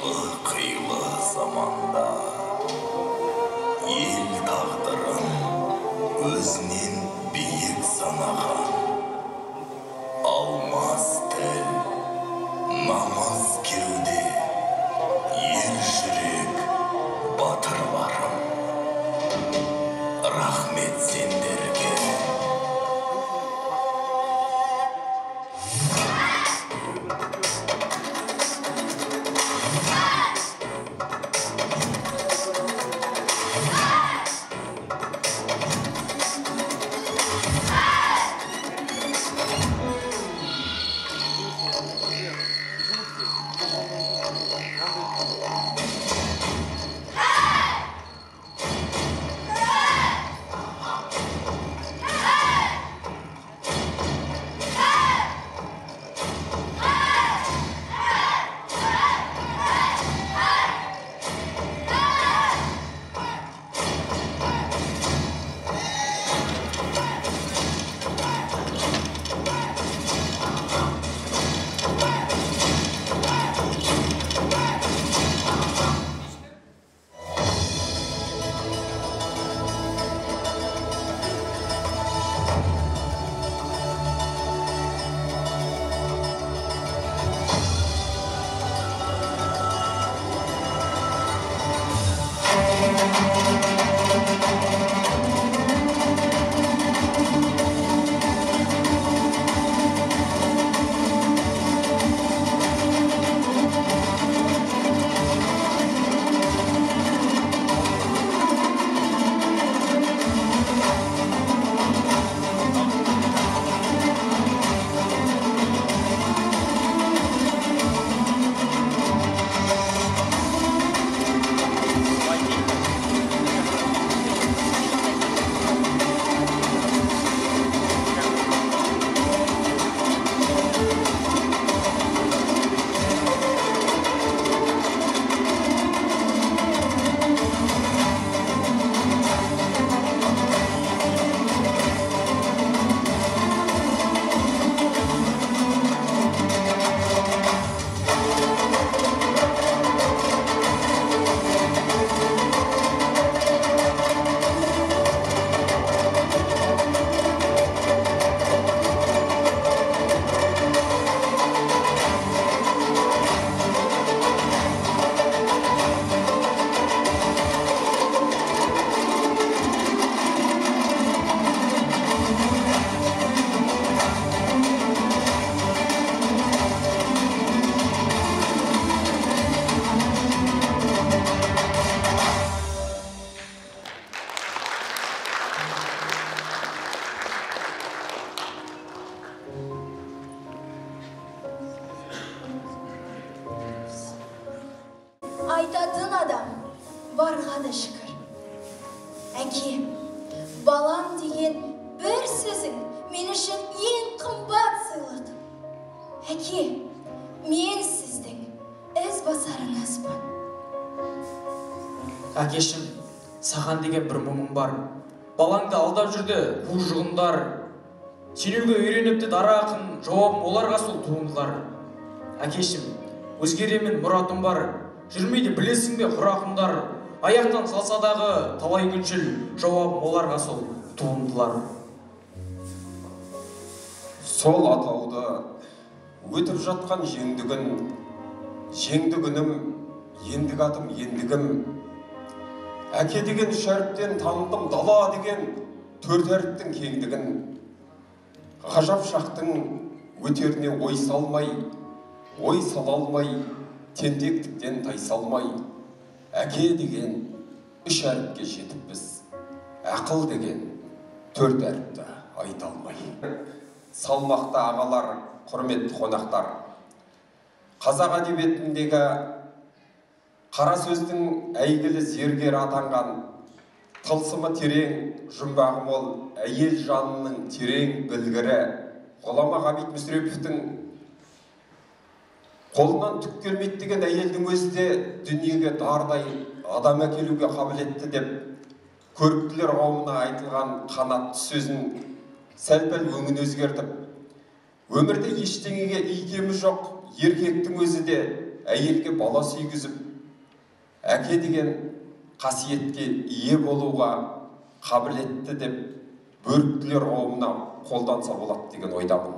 Қилы-қилы заманда ел тағдырын өзінен биік санаған алмас тіл, намаз кеуде, ер жүрек батырларым. Рахмет сендерге. Айтатын адам барға да шүкір. Әке, балам деген бір сөзің мен үшін ең қымбат сыйлық. Әке, мен сіздің ізбасарыңызбын. Әкешім, саған деген бір мұңым бар. Балаңды алдап жүрді қу жұғындар. Сенуге үйреніпті дара ақын, жауабым оларға сол туындылар. Әкешім, өзгеремін мұратым бар. Жүрмейді білесің бе құрақымдар. Аяқтан салсадағы талай күншіл, жауабым оларға сол туындылар. Сол атауды өтіп жатқан жеңдігін, жеңдігінім, ендігі атым ендігім. Әке деген үш әріптен таныдым дала деген төрт әріптің кеңдігін. Ғажап шақтың өтеріне ой салмай, ой сала алмай, тентектіктен тайсалмай, әке деген үш әріпке жетіп біз, ақыл деген төрт әріпті айта алмай. Салмақты ағалар, құрметті қонақтар, қазақ әдебиетіндегі қара сөздің әйгілі зергері атанған, тылсымы терең, жұмбағы мол әйел жанының терең білгірі ғұлама Ғабит Мүсіреповтің қолынан түк келмейді деген әйелдің өзі де дүниеге дардай адам әкелуге қабілетті деп көріктілер қауымына айтылған қанатты сөзін сәл-пәл өңін өзгертіп, өмірде ештеңеге икемі жоқ еркектің өзі де әйелге бала сүйгізіп, әке деген қасиетке ие болуға қабілетті деп бөріктілер қауымына қолданса болады деген ойдамын.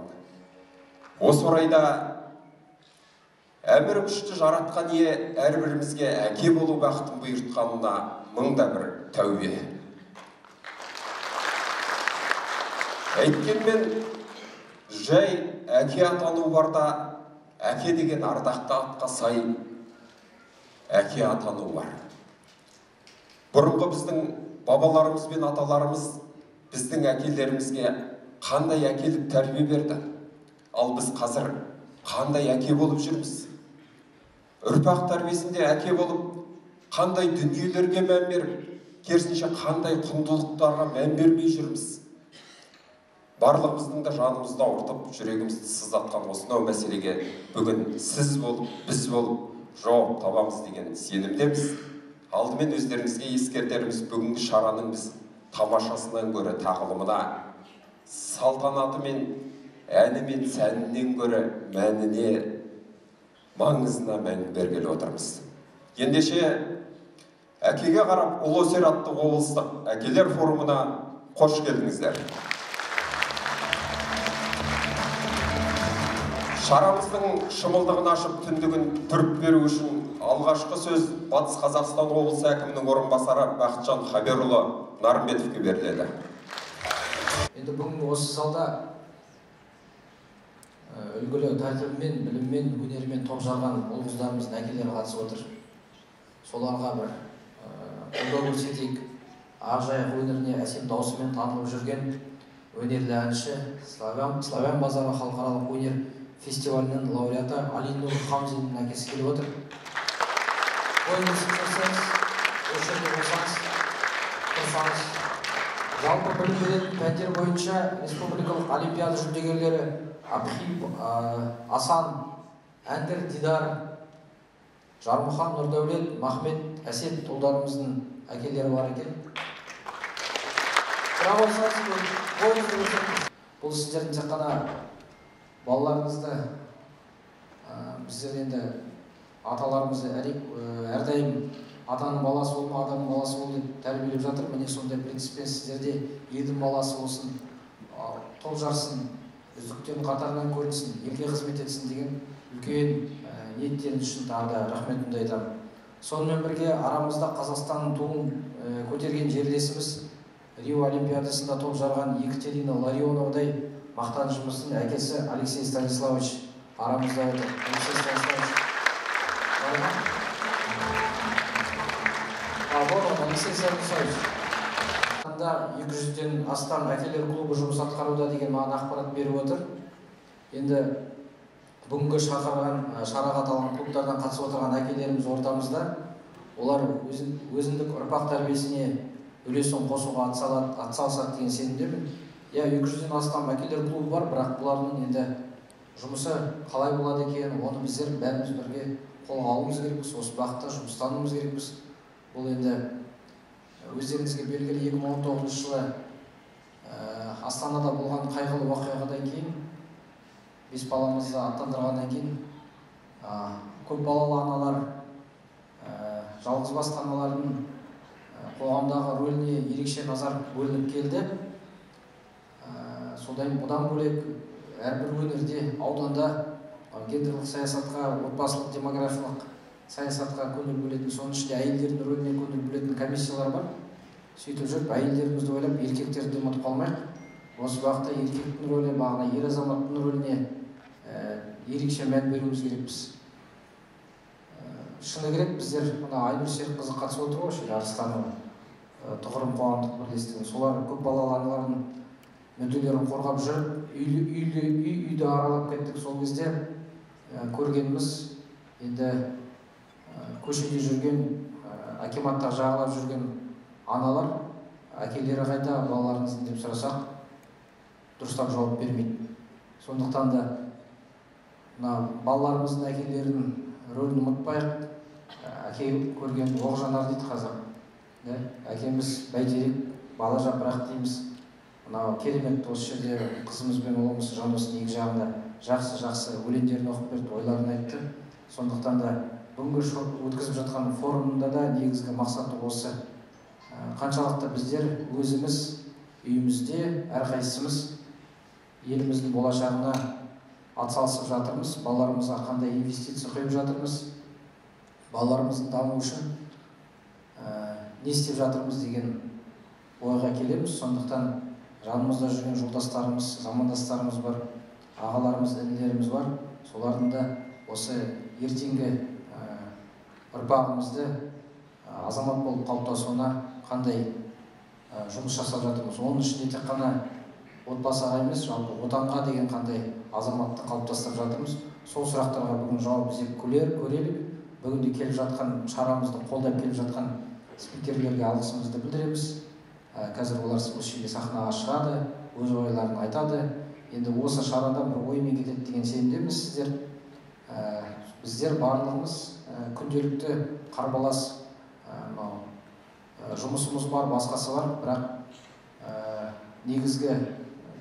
Осы орайда әмір күшті жаратқан ие әрбірімізге әке болу бақытын бұйыртқанына мыңда бір тәубе. Әйткенмен жай әке атану барда, әке деген ардақты атқа сай әке атану бар. Бұрынғы біздің бабаларымыз бен аталарымыз біздің әкелерімізге қандай әкелік тәрбие берді? Ал біз қазір қандай әке болып жүрміз? Ұрпақ тәрбиесінде әке болып, қандай дүниелерге мән беріп, керісінше қандай құндылықтарға мән бермей жүрміз? Барлығымыздың да жанымызды ауыртып, жүрегімізді сыздатқан осынау мәселеге бүгін сіз болып, біз болып жауап табамыз деген сенімдеміз. Алдымен өздеріңізге ескертеріміз, бүгінгі шараның біз тамашасынан гөрі тағылымына, салтанаты мен әні мен сәнінен гөрі мәніне, маңызына мән бергелі отырмыз. Ендеше әкеге қарап ұлы өсер атты облыстық әкелер форумына қош келдіңіздер. Шарамыздың шымылдығын ашып түндігін түріп беру үшін алғашқы сөз Батыс Қазақстан облысы әкімінің орынбасары Бақытжан Хаберұлы Нарымбетовке беріледі. Енді бүгін осы залда үлгілі тәртібімен, біліммен, өнерімен топ жарған ұл-қыздарымыздың әкелері қатысып отыр. Соларға бір қолдау көрсетейік. Ақжайық өнеріне әсем даусымен танылып жүрген өнерлі әнші, Славян базары халықаралық өнер фестивалінің лауреаты Алинур Хамзиннің әкесі келіп отыр. Ойыңызды көрсеңіз, осы жерде болсаңыз, тұрсаңыз. Жалпы білім беретін пәндер бойынша республикалық олимпиада жүлдегерлері Абхиб, Асан, Әндір Дидар, Жармұхан Нұрдәулет, Махмет Әсет ұлдарымыздың әкелері бар екен. Браво, ойыңызды көрсеңіз. Бұл сіздердің тек қана балаларыңызды, біздер енді аталарымызды әрдайым атаның баласы болма, адамның баласы бол деп тәрбиелеп жатыр. Міне сондай принциппен сіздерде елдің баласы болсын, топ жарсын, үздіктердің қатарынан көрінсін, елге қызмет етсін деген үлкен ниеттеріңіз үшін тағы да рахметімді айтамын. Сонымен бірге арамызда Қазақстанның туын көтерген жерлесіміз Рио Олимпиадасында топ жарған Екатерина Ларионовдай мақтанышымыздың әкесі Алексей Станиславович арамызда отыр. Алексей Станиславович. Алексей Станиславович. 200-ден астам әкелер клубы жұмыс атқаруда деген маған ақпарат беріп отыр. Енді бүгінгі шараға аталған клубтардан қатысып отырған әкелеріміз ортамызда. Олар өзіндік ұрпақ тәрбиесіне үлесін қосуға атсалысады деген сенімдемін. 200-ден астам әкелер клубы бар, бірақ бұлардың енді жұмысы қалай болады екен, оны біздер бәріміз бірге қолға алуымыз керекпіз, осы бағытта жұмыстануымыз керекпіз. Бұл енді өздеріңізге белгілі 2019 жылы Астанада болған қайғылы оқиғадан кейін, 5 баламызды аттандырғаннан кейін, көп балалы аналар, жалғызбасты аналардың қоғамдағы рөліне ерекше назар бөлініп келді. Бұдан бөлек әрбір өңірде, ауданда гендерлік саясатқа, отбасылық демографиялық саясатқа көңіл бөлетін, соның ішінде әйелдердің рөліне көңіл бөлетін комиссиялар бар. Сөйтіп жүріп, әйелдерімізді ойлап, еркектерді ұмытып қалмайық. Осы бағытта еркектің рөлі, бағана ер азаматтың рөліне ерекше мән беруіміз керекпіз. Шыны керек, біздер Айнұр Серікқызы қатысып отыр ғой, Арыстанова Тұғырым қоғамдық бірлестігі. Солар көп балалы аналардың мүдделерін қорғап жүріп, үйді аралап кеттік. Сол кезде көргеніміз, енді көшеде жүрген, акиматта жағалап жүрген аналар, әкелері қайда балаларыңыздың деп сұрасақ, дұрыстап жауап бермейді. Сондықтан да балаларымыздың әкелерінің рөлін ұмытпайық. Әке көрген оқ жанар дейді қазақ. Әкеміз бәйтерек, бала жапырақ дейміз. Керемет осы жерде қызымыз бен ұлымыз Жандостың екі жағында жақсы өлеңдерін оқып берді, ойларын айтты. Сондықтан да бүгінгі өткізіп жатқан форумда да негізгі мақсаты осы. Қаншалықты біздер өзіміз үйімізде әрқайсымыз еліміздің болашағына атсалысып жатырмыз, балаларымызға қандай инвестиция құйып жатырмыз, балаларымыздың дамуы үшін не істеп жатырмыз деген ойға келеміз. Сондықтан жанымызда жүрген жолдастарымыз, замандастарымыз бар, ағаларымыз, інілеріміз бар. Солардың да осы ертеңгі ұрпағымызды азамат болып қалыптасуына қандай жұмыс жасап жатырмыз. Оның ішінде тек қана отбасыға емес, жалпы отанға деген қандай азаматты қалыптастырып жатырмыз. Сол сұрақтарға бүгін жауап іздеп көрелік. Бүгінде келіп жатқан шарамызды қолдап келіп жатқан спикерлерге алғысымызды білдіреміз. Қазір олар осы жерде сахнаға шығады, өз ойларын айтады. Енді осы шарада бір оймен кетеді деген сенімдеміз біздер барлығымыз күнделікті қарбалас жұмысымыз бар, басқасы бар, бірақ негізгі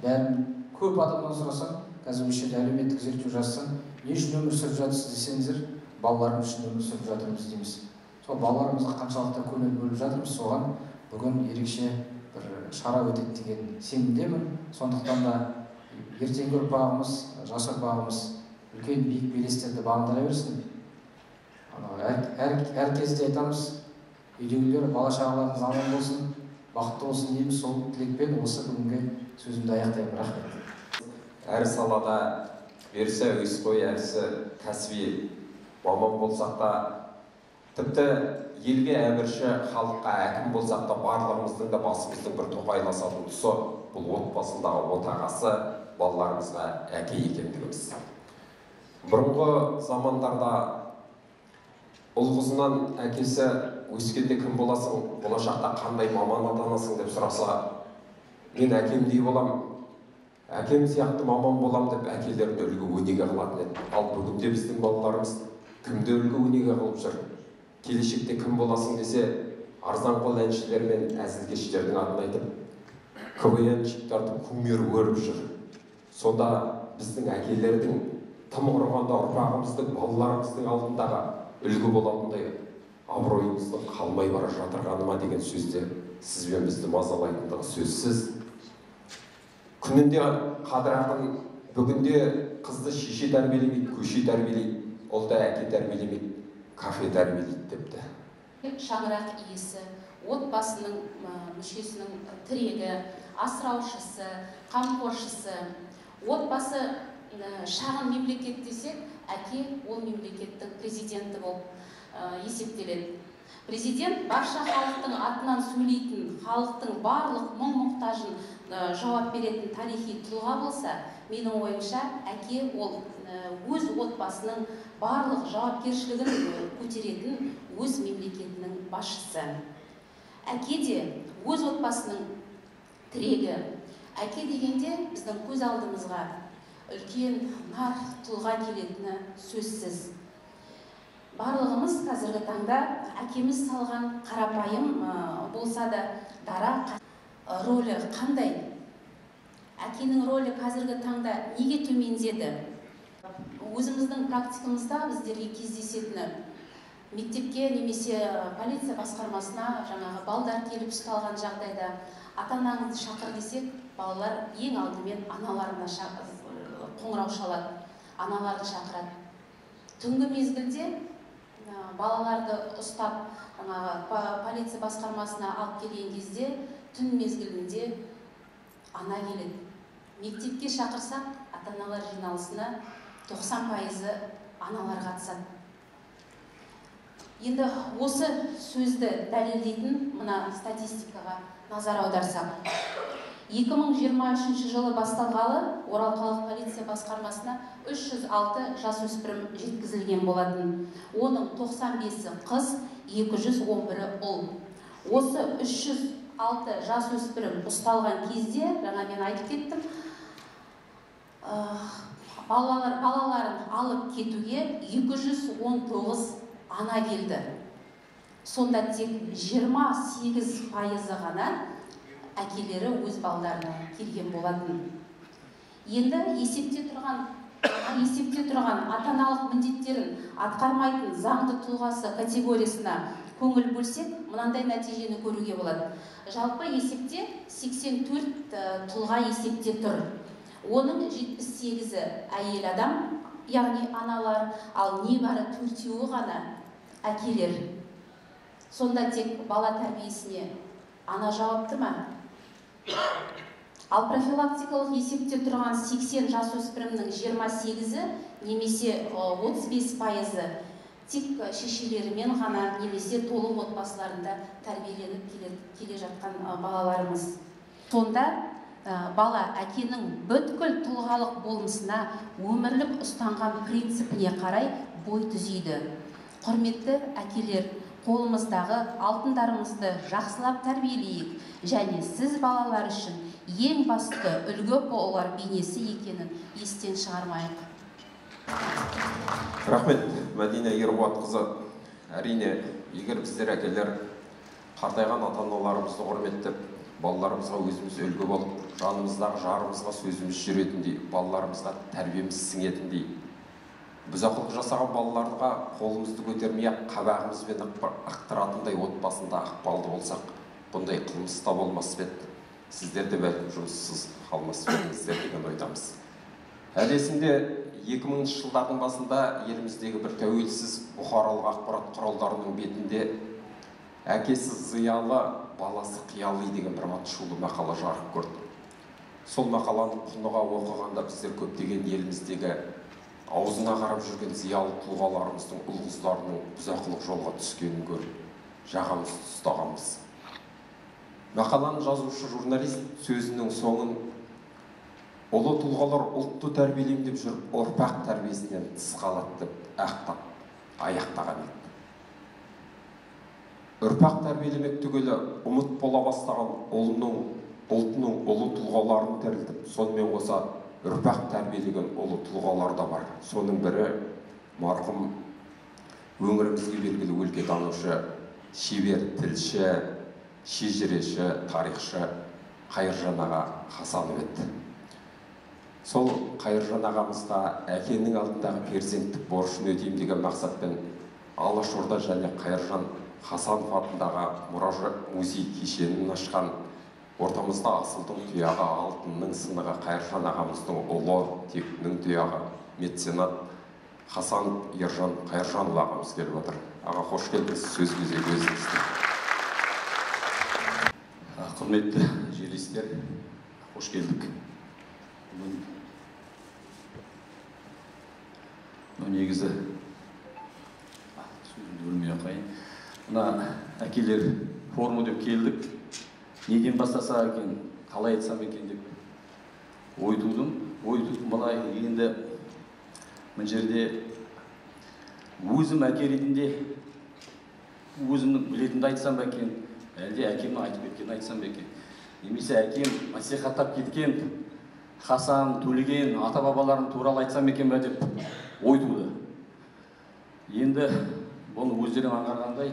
бәрін көп адамнан сұрасаң, қазір осы жерде әлеуметтік зерттеу жазсаң, не үшін өмір сүріп жатырсыз десеңіздер, балаларым үшін өмір сүріп жатырмыз дейміз. Сол балаларымызға қаншалықты көңіл бөліп жатырмыз, соған бүгін ерекше бір шара өтеді деген сенімдемін. Сондықтан да ертеңгі ұрпағымыз, жас ұрпағымыз үлкен биік белестерді бағындыра берсін. Әр кезде айтамыз, үйдегілер бала-шағаларыңыз аман болсын, бақытты болсын дейміз. Сол тілекпен осы бүгінгі сөзімді аяқтаймын. Рахмет. Әр салада берісі әуесқой, әрісі кәсіби маман болсақ та, тіпті елге әмірші, халыққа әкім болсақ та, барлығымыздың да басымыздың бір тоқайласатын тұсы бұл отбасындағы отағасы, балаларымызға әке екендігіміз. Бұрынғы замандарда ұл қызынан әкесі өскенде кім боласың, болашақта қандай маман атанасың деп сұраса, мен әкемдей болам, әкем сияқты маман болам деп әкелерін үлгі өнеге қылатын еді. Ал бүгінде біздің балаларымыз кімді үлгі өнеге қылып жүр? Келешекте кім боласың десе, арзанқол әншілер мен әзілкештердің атын айтып, КВН-шықтарды кумир көріп жүр. Сонда біздің әкелердің тым құрғанда ұрпағымыздың, балаларымыздың алдындағы үлгі болатындай абыройымыздың қалмай бара жатырғаны ма деген сөзде сізбен бізді мазалайтындығы сөзсіз. Күнінде қадыр ақын бүгінде қызды шеше тәрбиелемейді, көше тәрбиелейді, ұлды әке тәрбиелемейді, кафе тәрбиелейді депті. Шаңырақ иесі, отбасының мүшесінің тірегі, асыраушысы, қамқоршысы. Отбасы шағын мемлекет десек, әке ол мемлекеттің президенті болып есептеледі. Президент барша халықтың атынан сөйлейтін, халықтың барлық мұң-мұқтажын жауап беретін тарихи тұлға болса, менің ойымша әке ол өз отбасының барлық жауапкершілігін көтеретін өз мемлекетінің басшысы. Әке де өз отбасының тірегі. Әке дегенде біздің көз алдымызға үлкен нар тұлға келетіні сөзсіз. Барлығымыз қазіргі таңда әкеміз салған қарапайым болса да дара рөлі қандай? Әкенің рөлі қазіргі таңда неге төмендеді? Өзіміздің практикамызда біздерге кездесетіні мектепке немесе полиция басқармасына жаңағы балдар келіп ұсталған жағдайда ата-анаңызды шақыр десек, балалар ең алдымен аналарына қоңырау шалады, аналарды шақырады. Түнгі мезгілде балаларды ұстап полиция басқармасына алып келген кезде түн мезгілінде ана келеді. Мектепке шақырсақ, ата-аналар жиналысына 90% аналар қатысады. Енді осы сөзді дәлелдейтін мына статистикаға назар аударсақ, 2023 жылы басталғалы Орал қалалық полиция басқармасына 306 жасөспірім жеткізілген болатын. Оның 95-і қыз, 211-і ұл. Осы 306 жасөспірім ұсталған кезде, жаңа мен айтып кеттім, балаларын алып кетуге 219 ана келді. Сонда тек 28% ғана әкелері өз балаларына келген болатын. Енді есепте тұрған есепте тұрған ата-аналық міндеттерін атқармайтын заңды тұлғасы категориясына көңіл бөлсек, мынандай нәтижені көруге болады. Жалпы есепте 84 тұлға есепте тұр. Оның 78-і әйел адам, яғни аналар, ал небәрі 4-еуі ғана әкелер. Сонда тек бала тәрбиесіне ана жауапты ма? Ал профилактикалық есепте тұрған 80 жасөспірімнің 28-і немесе 35%-і тек шешелерімен ғана немесе толық отбасыларында тәрбиеленіп келе жатқан балаларымыз. Сонда бала әкенің бүткіл тұлғалық болмысына, өмірлік ұстанған принципіне қарай бой түзейді. Құрметті әкелер, қолымыздағы алтындарымызды жақсылап тәрбиелейік және сіз балалар үшін ең басты үлгі болар бейнесі екенін естен шығармайық. Рахмет, Мәдина Ерболатқызы. Әрине, егер біздер әкелер қартайған ата-аналарымызды құрметтеп, балаларымызға өзіміз үлгі болып, жанымыздағы жарымызға сөзіміз жүретіндей, балаларымызға тәрбиеміз сіңетіндей, бұзақылық жасаған балаларға қолымызды көтермей қабағымызбен ықтыратындай отбасында ықпалды болсақ, бұндай қылмыс та болмас еді. Сіздер де бәлкім жұмыссыз қалмас едіңіздер деген ойдамыз. Әлесінде 2000 жылдардың басында еліміздегі бір тәуелсіз бұқаралық ақпарат құралдарының бетінде әкесі зиялы, баласы қиялы деген бір атышулы мақала жарық көрді. Сол мақаланы құныға оқығанда біздер көптеген еліміздегі аузына қарап жүрген зиялы тұлғаларымыздың ұл-қыздарының бұзақылық жолға түскенін көріп жағамызды ұстағанбыз. Мақаланың жазушы журналист сөзінің соңын ұлы тұлғалар ұлтты тәрбиелеймін деп жүріп, ұрпақ тәрбиесінен тыс қалады деп аяқтаған еді. Ұрпақ тәрбиелемек түгілі ұмыт бола бастаған ұлтының ұлы тұлғаларын тірілтіп, сонымен қоса ұрпақ тәрбиелеген ұлы тұлғалар да бар. Соның бірі марқұм өңірімізге белгілі өлкетанушы, шебер тілші, шежіреші, тарихшы Қайыржан аға Хасанов еді. Сол Қайыржан ағамызға әкенің алдындағы перзенттік борышын өтеймін деген мақсатпен Алашорда және Қайыржан Хасанов атындағы музей кешенін ашқан, ортамызда асылдың тұяғы, алтынның сынығы Қайыржан ағамыздың ұлы тектінің тұяғы меценат Хасанов Ержан Қайыржанұлы ағамыз келіп отыр. Аға, қош келдіңіз, сөз кезегі өзіңізде. Құрметті жерлестер, қош келдік. Негізі сөзімді бөлмей қайын. Мына әкелер форумы деп келдік. Неден бастаса екен, қалай айтсам екен деп ой тудым. Былай енді мына жерде өзім әке ретінде өзімнің білетінді айтсам екен, әлде әкемнің айтып кеткенін айтсам екен, немесе әкем насихаттап кеткен Хасан, Төлеген, ата-бабаларын туралы айтсам екен бе деп ой туды. Енді бұны өздерің аңғарғандай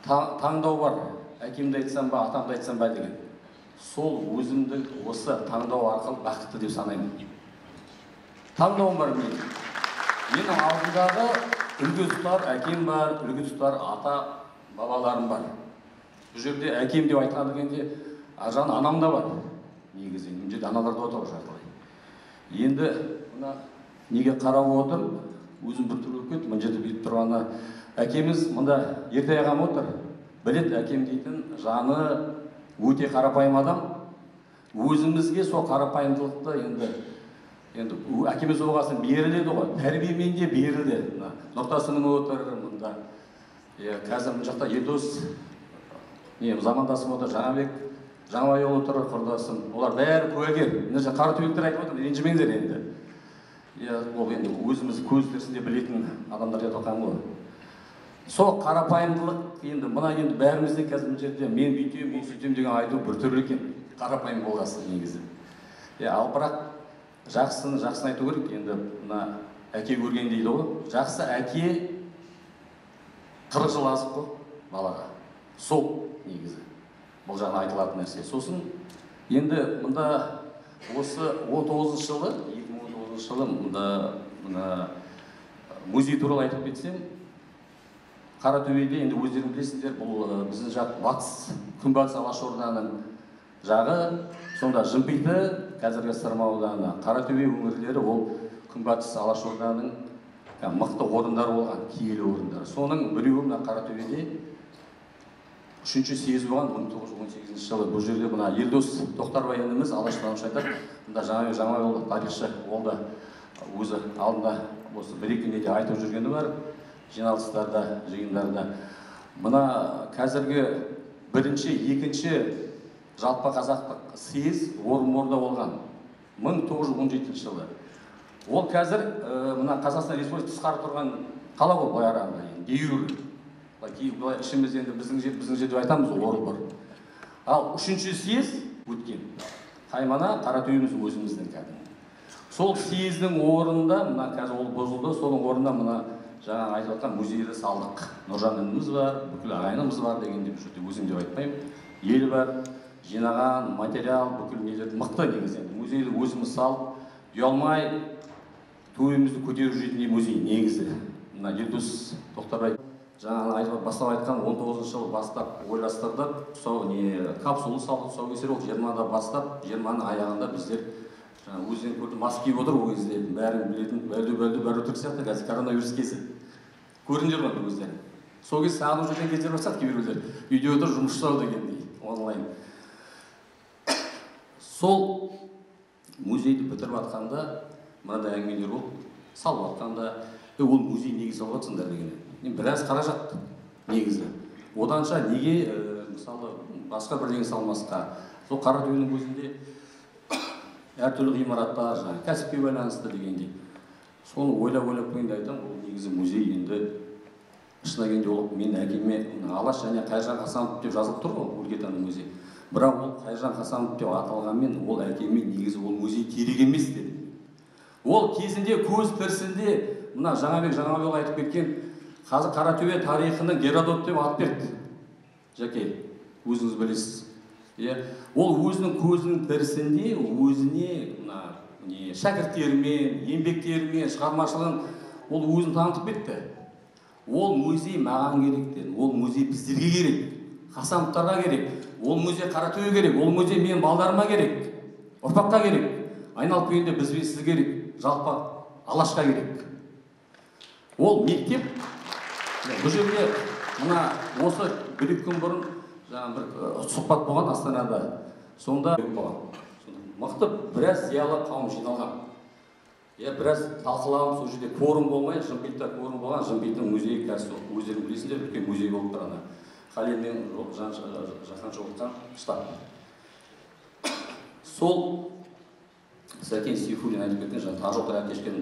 таңдау бар. Әкемді айтсам ба, атамды айтсам ба деген. Сол өзімді осы таңдау арқылы бақытты деп санаймын. Таңдауым бар менің. Менің алдымдағы үлгі тұтар әкем бар, үлгі тұтар ата-бабаларым бар. Бұл жерде әкем деп айтқан дегенде ажан анам да бар. Негізі, бұл жерде аналар да отыр жартылай. Енді мына неге қарап отыр, өзім бір түрлі кетті, бұл жерде бүйтіп тұрғаны әкеміз мында ерте ағам отыр. Білет әкем дейтін жаны өте қарапайым адам. Өзімізге сол қарапайымдылықты енді әкеміз оғасын беріледі ғой, тәрбиемен де берілді. Нұртасының отыр мында. Қазір бұл жақта Елдос замандасым отыр, Жаңабек, Жаңабайұлы отыр, құрдасым. Олар бәрі куәгер. Қара түлектер айтып отыр, ренжімеңдер енді. Ол енді өзіміз көз тірісінде білетін адамдар еді оқан ғой. Сол қарапайымдылық енді мына енді бәрімізде қазір бұл жерде мен бүйтем, мен сөйтем деген айту бір түрлі екен. Қарапайым болғасын негізі. Ал бірақ жақсыны айту керек. Енді мына әке көрген дейді ғой. Жақсы әке 40 жыл азық қой балаға. Сол негізі. Бұл жаңа айтылатын нәрсе. Сосын енді мұнда осы 19 жылы, 2019 1999 жылы мына музей туралы айтып кетсем, Қаратөбеде енді өздерің білесіздер, бұл біздің жақ батыс, күнбатыс Алашорданың жағы, сонда Жымпиты, қазіргі Сырма ауданы, Қаратөбе өңірлері ол күнбатыс Алашорданың мықты орындары болған, киелі орындары. Соның біреуі мына Қаратөбеде 3-ші съезі болған 1918 жылы. Бұл жерде мына Елдос Тоқтарбай ініміз алаштанушы айтады, мында жаңа жол тарихшы ол да өзі алдында осы бір-екі неде айтып жүргені бар, жиналыстарда, жиындарда. Мына қазіргі бірінші, екінші жалпы қазақтық съез Орынборда болған 1917 жылы. Ол қазір мына Қазақстан Республикасы тысқары тұрған қала ғой, былай арағында, Деюр. Былай ішімізде енді біздің жерде айтамыз Орынбор. Ал үшінші съез өткен Қаймана Қаратөбеміздің өзіміздің кәдімгі. Сол съездің орнында, мына қазір ол бұзылды, соның орнында мына жаңа айтып жатқан музейді салдық. Нұржан ініміз бар, бүкіл ағайынымыз бар дегенде бұл жерде өзім деп айтпаймын. Ел бар, жинаған материал, бүкіл нелерді мықты негізі. Музейді өзіміз салып, ұялмай туымызды көтеріп жүретін музей негізі. Мына Елдос Тоқтарбай жаңа бастап айтқан 19 жылы бастап ойластырдық, капсулы салдық, тұсаукесер ол 20-да бастап, 20-ның аяғында біздер өзден көрді, мас киіп отыр, ол кезде бәрін білетін, бәлді бәрі өтірік сияқты, қазір коронавирус кезі. Көріндер ғой өздері. Сол кез сағынып жүрген кездер бастады кейбіреулер. Үйде отыр, жұмыс жасау дегендей, онлайн. Сол музейді бітіріп жатқанда, мынадай әңгімелер болып, салып жатқанда, ол музей неге салып жатсыңдар деген. Біраз қаражат негізі. Оданша неге, мысалы, басқа бірдеңе салмасқа. Сол Қаратөбенің өзінде әртүрлі ғимараттар, кәсіпке байланысты дегендей. Соны ойлап қойғанда айтам, ол негізі музей енді шынына келгенде ол мен әкеме Алаш және Қайыржан Хасанов деп жазылып тұр ғой, өлкетану музей. Бірақ ол Қайыржан Хасанов деп аталғанмен ол әкеме негізі ол музей керек емес деді. Ол кезінде көз тірісінде мына Жаңабек айтып кеткен қазір Қаратөбе тарихының Геродот деп ат берді. Жаке, өзіңіз білесіз. Ол өзінің көзінің тірісінде өзіне шәкірттерімен, еңбектерімен, шығармашылығын ол өзін танытып кетті. Ол музей маған керек, ол музей біздерге керек, Хасановтарға керек, ол музей Қаратөбе керек, ол музей менің балдарыма керек, ұрпаққа керек, айналып келгенде бізбен сіз керек, жалпы Алашқа керек. Ол мектеп, бұл жерде мына осы бір-екі күн бұрын бір сұхбат болған Астанада. Сонда мықты біраз зиялы қауым жиналған. Біраз талқылауым, сол жерде форум болмай, Жымпитта форум болған, Жымпиттің музейі қазір өздерің білесіңдер, үлкен музей болып тұрғаны. Қаленмен жақын жоғалтқан штаб. Сол Сәкен Сейфуллин айтып кеткен, Тақжоқтар әкешкен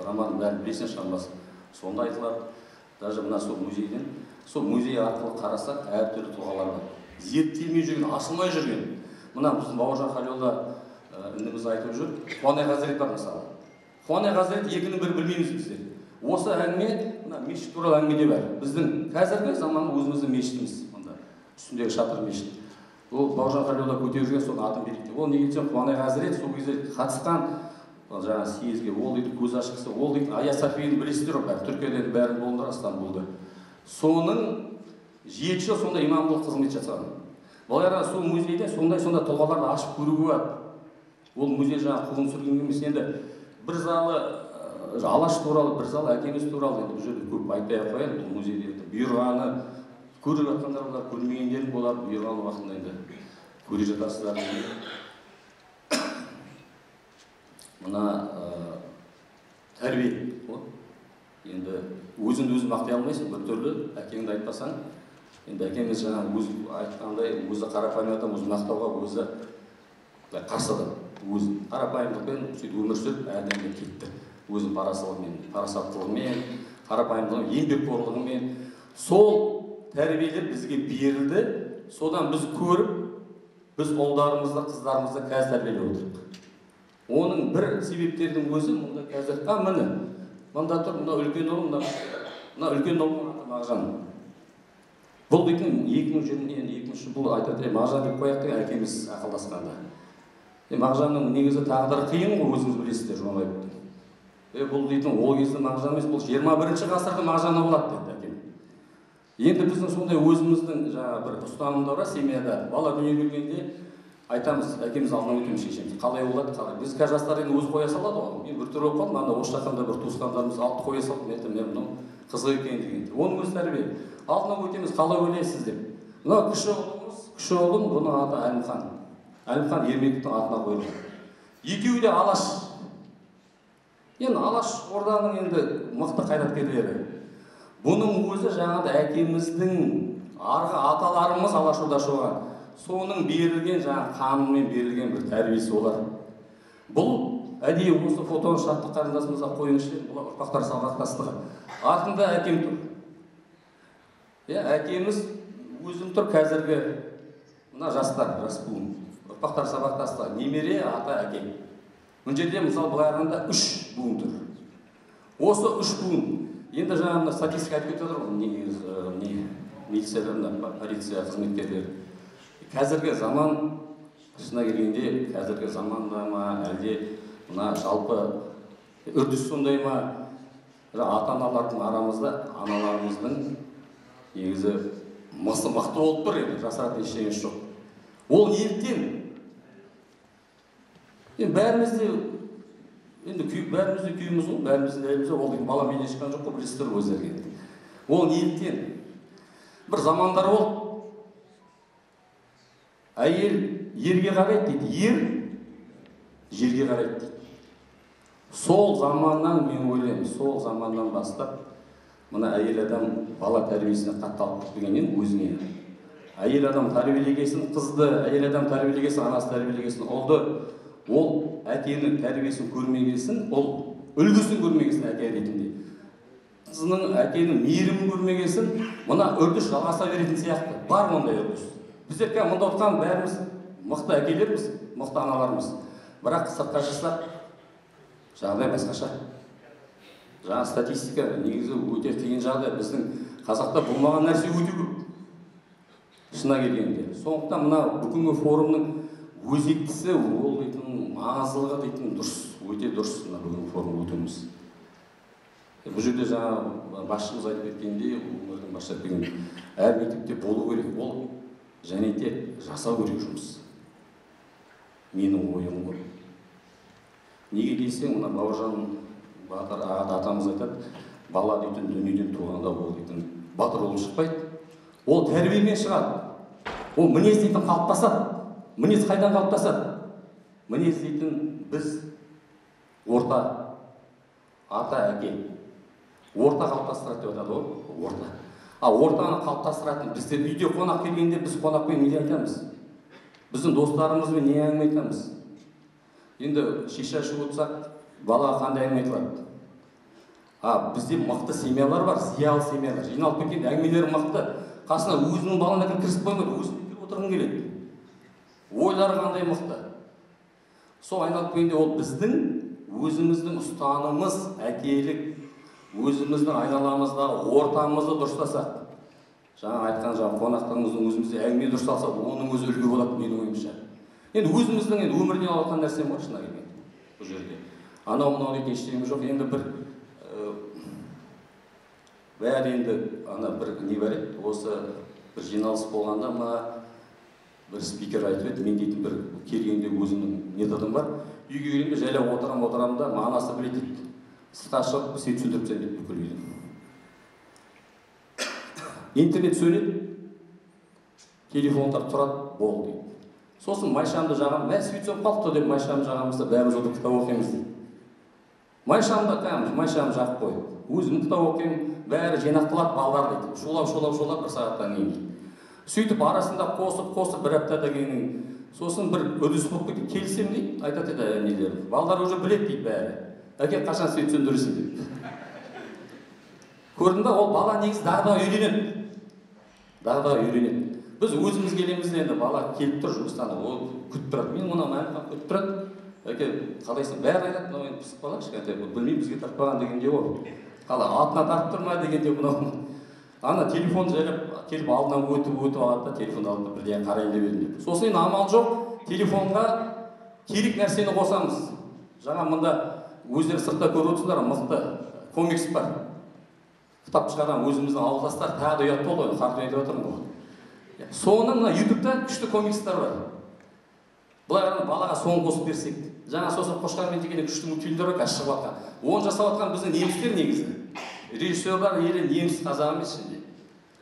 романын бәрін білесің шығармасы. Сонда айтылады, даже мына сол музейден, сол музей арқылы қарасақ, әртүрлі тұлғалар бар. Зерттелмей жүрген, ашылмай жүрген. Мына біздің Бауыржан Халиолла ініміз айтып жүр, Қуанай Хазірет бар мысалы. Қуанай Хазірет екінің бірі білмейміз біздер. Осы әңгіме, мына мешіт туралы әңгімеде бар. Біздің қазіргі заманғы өзіміздің мешітіміз, үстіндегі шатыр мешіт. Ол Бауыржан Халиолла көтеріп жүрген, соны атын берейді. Ол неге десем, Қуанай Хазірет сол кезде қатысқан жаңа съезге, ол дейді көз ашқысы, ол дейді Ая Софияны білесіздер ғой, Түркияда бәрін болыңдар, Стамбулда. Соның 7 жыл сонда имам болып қызмет жасаған. Балаларға сол музейде сондай тұлғаларды ашып көруге болады. Ол музей жаңа қуғын сүргін емес, енді бір залы Алаш туралы, бір залы әкеміз туралы, енді бұл жерде көп айтпай қояйын, бұл музейде бұйырғаны көріп жатқандар болар, көрмегендер болар, бұйырған уақытында енді көре жатасыздар. Мына тәрбие, енді өзіңді өзің мақтай алмайсың, бір түрлі әкеңді айтпасаң, енді әкеңіз жаңа өзі айтқандай, өзі қарапайым адам, өзі мақтауға өзі қарсыды. Өзі қарапайымдықпен сөйтіп өмір сүріп, әрдайым кетті. Өзінің парасаттылығымен, қарапайымдылығымен, еңбекқорлығымен. Сол тәрбиелер бізге берілді, содан біз көріп, біз ұлдарымызды, қыздарымызды қазір тәрбиелеп отырдық. Оның бір себептердің өзі, мұнда қазір, мында тұр, мына үлкен ұлым, мына үлкен ұлым Мағжан. Бұл дейтін 2020 бұл айтады, Мағжан деп қояқ деген әкеміз ақылдасқанда. Мағжанның негізі тағдыры қиын ғой, өзіңіз білесіздер, Жұмабаевтың. бұл дейтін ол кезде мағжан емес, бұл 21-ші ғасырдың мағжаны болады деді әкем. Енді біздің сондай өзіміздің жаңа бір ұстанымдар бар семьяда. Бала дүниеге келгенде айтамыз, әкеміз алдынан өтеміз, шешеміз. Қалай болады, қалай. Біз қазір жастар енді өзі қоя салады ғой. Мен бір түр болып қалдым, анда осы жақында бір туысқандарымыз алды қоя салды. Мен айтамын, мынау қызық екен дегенде. Оның өзі тәрбие. Алдынан өтеміз, қалай ойлайсыз деп. Мынау кіші ұлым, бұның аты Әлімхан. Әлімхан Ермектің атына қойылған. Екеуі де Алаш. Енді Алаш орданың енді мықты қайраткерлері. Бұның өзі жаңағыда әкеміздің арғы аталарымыз Алашорда шоған. Соның берілген жаңа қанымен берілген бір тәрбиесі олар. Бұл әдейі осы фотоны шаттық қарындасымызға қойыңызшы, бұл ұрпақтар сабақтастығы. Артында әкем тұр. Әкеміз өзім тұр, қазіргі мына жастар, жас буын. Ұрпақтар сабақтастығы. Немере, ата, әкем. Мына жерде мысалы былайғанда 3 буын тұр. Осы 3 буын. Енді жаңа статистика айтып кетіп отыр, милиция, полиция қызметкерлері. Қазіргі заман, шына келгенде, қазіргі заманда ма, әлде мына жалпы үрдіс сондай ма, ата-аналардың арамызда, аналарымыздың негізі мықты болып тұр, жасыратын ештеңесі жоқ. Ол неліктен? Бәрімізде күйіміз ғой, бәрімізде әліміз ғой, ол бала менен шыққан жоқ қой, білесіздер өздерге. Ол неліктен? Бір замандар ол, әйел ерге қарайды дейді, ер жерге қарайды дейді. Сол заманнан мен ойлаймын, сол заманнан бастап, мына әйел адам бала тәрбиесіне қатталып кеткеннен өзіне. Әйел адам тәрбиелегесін қызды, әйел адам тәрбиелегесін анасы тәрбиелегесін ұлды, ол әкенің тәрбиесін көрмегесін, ол үлгісін көрмегесін әке ретінде. Қызының әкенің мейірімін көрмегесін, мына үрдіс жалғаса беретін сияқты. Бар ондай үрдіс. Біздер мұнда отқан бәріміз мықты әкелерміз, мықты аналарымыз. Бірақ сыртқа шықсақ, жағдай басқаша. Жаңа статистика негізі өте қиын жағдай. Біздің қазақта болмаған нәрсе өте көп. Шына келгенде. Сондықтан мына бүгінгі форумның өзектісі, ол дейтін маңыздылығы дейтін дұрыс, өте дұрыс мына бүгінгі форум өтуіміз. Бұл жерде жаңа басшымыз айтып кеткенде, өмірдің басшы айтып кеткен, әр мектепте болу керек. Ол және де жасау керек жұмыс. Менің ойым ғой. Неге дейсең, мына Бауыржан Батыр атамыз айтады, бала дейтін дүниеден туғанда ол дейтін батыр болып шықпайды. Ол тәрбиемен шығады. Ол мінез дейтін қалыптасады. Мінез қайдан қалыптасады? Мінез дейтін біз орта, ата, әке. Орта қалыптастырады деп айтады ғой, орта. Ортаны қалыптастыратын, біздер үйде қонақ келгенде біз қонақпен не айтамыз? Біздің достарымызбен не әңгіме айтамыз? Енді шиша ішіп отырсақ, балаға қандай әңгіме айтылады? Бізде мықты семьялар бар, зиялы семьялар. Жиналып кеткен әңгімелері мықты. Қасына өзінің балына кірісіп қоймайды, өзіне келіп отырғың келеді. Ойлары қандай мықты. Сол айналып келгенде ол біздің өзіміздің ұстанымыз, әкелік, өзіміздің айналамыздағы ортамызды дұрыстасақ, жаңа айтқан қонақтарымыздың өзімізде әңгіме дұрысталса, оның өзі үлгі болады менің ойымша. Енді өзіміздің өмірден алған нәрсем бар шына келген бұл жерде. Анау-мынау дейтін ештеңе жоқ. Енді бәрі енді бір не бар еді, осы бір жиналыс болғанда ма бір спикер айтып еді, мен дейтін бір келгенде өзімнің методым бар. Үйге келгенде жайлап отырамын да, анасы біледі дейді. Сыртқа шығып, свет сөндіріп тастайын деп бүкіл үйді. Интернет сөнеді, телефондар тұрады, болды дейді. Сосын майшамды жағам, свет сөніп қалыпты деп майшамды жағамызда бәріміз отырып кітап оқимыз дейді. Майшамды жағып қойып, өзім кітап оқимын, бәрі жинақталады балалар дейді. Шулап бір сағаттан кейін. Сөйтіп арасында қосып бір аптада кейін. Сосын бір үрдіс болып кетті, келсем дейді, айтады нелер. Балалар уже біледі дейді бәрі. Әке қашан свет сөндіресің дейді. Көрдің ба, ол бала негізі дағдыға үйренеді. Біз өзіміз келеміз енді, бала келіп тұр жұмыстан, ол күтіп тұрады. Мен мұнан Әлімхан күтіп тұрады. Әке, қалайсың? Бәрі айтады, мынау енді пысық бала, кішкентай, білмеймін, бізге тартпаған дегенде ғой. Қала атына тартып тұр ма дегенде мынау. Ана телефон жайлап келіп алдынан өтіп алады да, телефонды алып бірден қарайын деп едім деп. Сосын амал жоқ, телефонға керек нәрсені қосамыз. Жаңа мында өздері сыртта көріп отырсыңдар, мықты комикс бар. Кітап шығарған өзіміздің ауылдастар тағы да ұят болды ғой, қартын айтып отырмын ғой. Соның мына ютубта күшті комикстар бар. Былай ғана балаға соны қосып берсек, жаңа сосын Қошқармен деген күшті мультфильмдер бар, қазір шығып жатқан. Оны жасап жатқан біздің немістер негізі. Режиссерлар елі неміс, қазақ емес ішінде.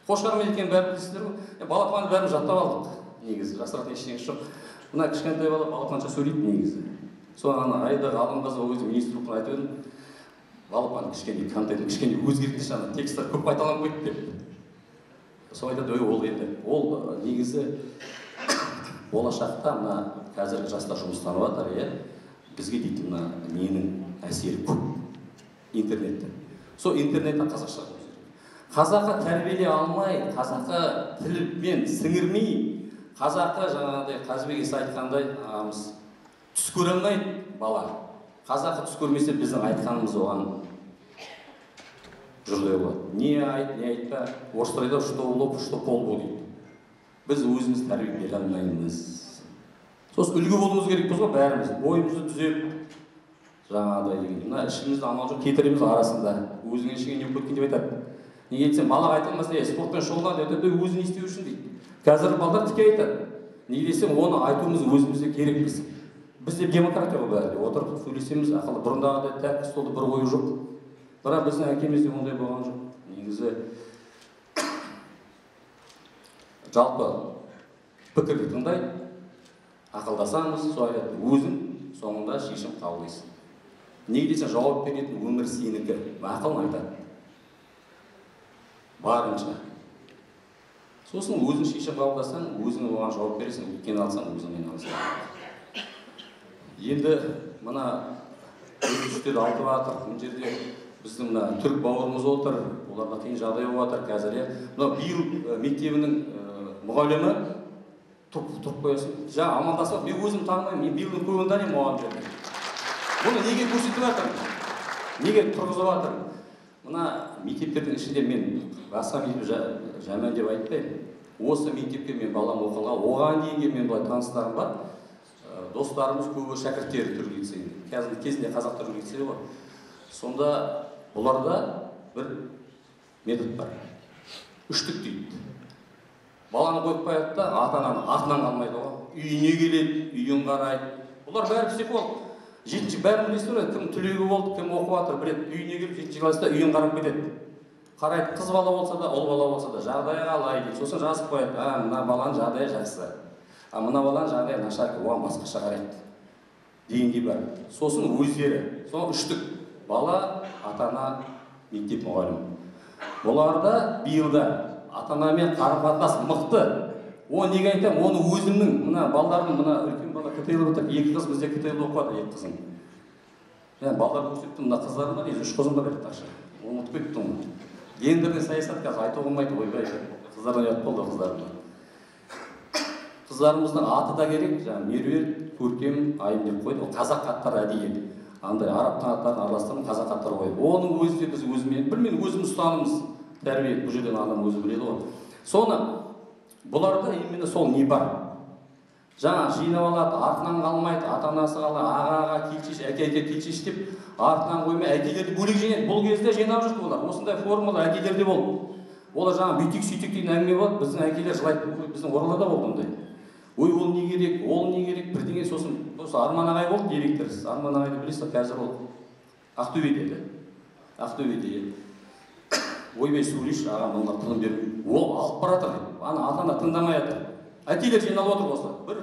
Қошқармен екенін бәрін білесіздер ғой. Балапанды бәрін жаттап алдық. Негізі жасыратын ештеңесі жоқ. Мына кішкентай бала балапанша сөйлейді негізі. Соны Айда Ғалымқызы ол кезде министрліктен айтып едім. Балапан кішкене контентін кішкене өзгертті жаңа тексттер көп қайталанып кетті деп. Сол айтады, ол енді ол негізі болашақта мына қазіргі жастар жұмыстанып жатыр, иә. Бізге дейтін мына ненің әсері көп. Интернетте. Сол интернетті қазақша қойып жүр. Қазақы тәрбиелей алмай, қазақы тілмен сіңірмей, қазақы жаңағыдай Қазыбек Иса айтқандай ағамыз түс көре алмайды бала. Қазақы түс көрмесе біздің айтқанымыз оған жүрді болады. Не айт, не айтпа. Орыстар айтады, что улов, что пол болады. Біз өзіміз тәрбие бере алмаймыз. Сосын үлгі болуымыз керекпіз ғой бәріміз. Бойымызды түзеп, жаңағыдай деген. Мына ішімізді амал жоқ кетіреміз арасында. Өзіңе ішіңе не болып кеткен деп айтады. Неге айтсам, балаға айтылмаса, спортпен шұғылдан өтеді, өзін не істеу үшін дейді. Қазір балдар тіке айтады. Неге десем, оны айтуымыз өзімізге керекпіз. Бізде демократия ғой бәрі. Отырып сөйлесеміз, ақылы бұрындағыдай тәртіп столды бір қою жоқ. Бірақ біздің әкемізде ондай болған жоқ. Негізі жалпы пікірді тыңдайды, ақылдасамыз, сол айтады, өзің соңында шешім қабылдайсың. Неге десең, жауап беретін өмір сенікі, ақылын айтады. Барынша. Сосын өзің шешім қабылдасаң, өзің оған жауап бересің, өткен алсаң, өзіңнен алсаң. Енді мына өтініштерді айтып жатыр, бұл жерде біздің мына түрік бауырымыз отыр, оларға қиын жағдай болып жатыр қазір. Мына биыл мектебінің мұғалімі тұрып қоясың. Жаңа амандасып, мен өзім танымаймын, мен биылдың көбін танимын мұғалімдерді. Бұны неге көрсетіп жатыр? Неге тұрғызып жатыр? Мына мектептердің ішінде мен басқа мектеп жаман деп айтпаймын. Осы мектепке мен балам оқыға, оған дейінге мен былай таныстарым бар. Достарымыз көбі шәкірттері түрік лицейінде. Қазір кезінде қазақтар түрік лицейі бар. Сонда бұларда бір метод бар. Үштік дейді. Баланы қойып қояды да, ата-ананың артынан қалмайды ғой. Үйіне келеді, үйін қарайды. Бұлар бәрі психолог. Жетінші бәрін білесіздер ғой, кім түлегі болды, кім оқып жатыр, біледі. Үйіне келіп, жетінші класста үйін қарап кетеді. Қарайды, қыз бала болса да, ұл бала болса да, жағдайы қалай дейді. Сосын жазып қояды. Мына баланың жағдайы жақсы. Мына баланың жағдайы нашар, оған басқаша қарайды. Дегендей бар. Сосын өздері. Соны үштік. Бала, ата-ана, мектеп, мұғалім. Бұларда биылда ата-анамен қарым-қатынас мықты. О неге айтамын, оны өзімнің мына балдардың мына үлкен бала КТЛ отыр, екі қыз бізде КТЛ оқады, екі қызым. Мен балдар көрсеттім, мына қыздарым бар, 3 қызым да берді ақша. Ұмытып кеттім. Гендерный саясат қазір айтуға болмайды, ойбай. Қыздардан ұят болды қыздарымда. Қыздарымыздың аты да керек, жаңа Меруерт, Көркем, Айым деп қойды. Ол қазақ аттары әдейі. Андай арабтың аттарын араластырып қазақ аттары қойды. Оның өзі де біз өзімен, білмеймін, өзіміз ұстанымыз. Тәрбие, бұл жерден адам өзі біледі ғой. Соны бұларда именно сол не бар? Жаңа жинап алады, артынан қалмайды, ата-анасы қалай, аға, келшеш, әке, келшеш деп артынан қоймай, әкелерді бөлек жинайды. Бұл кезде жинап жүрді олар. Осындай формула әкелерде болды. Олар жаңа бүйтік-сөйтік деген әңгіме болады. Біздің әкелер жылайды, біздің Оралда болды ондай. Ой, ол не керек, ол не керек, бірдеңе сосын. Осы Арман ағай болды директор. Арман ағайды білесіз, қазір ол Ақтөбеде. Ақтөбеде. Ойбай сөйлеш, ағам онда тыным бермей. Ол алып баратыр. Ана ата-ана тыңдамай жатыр. Әкелер жиналып отыр осы. Бір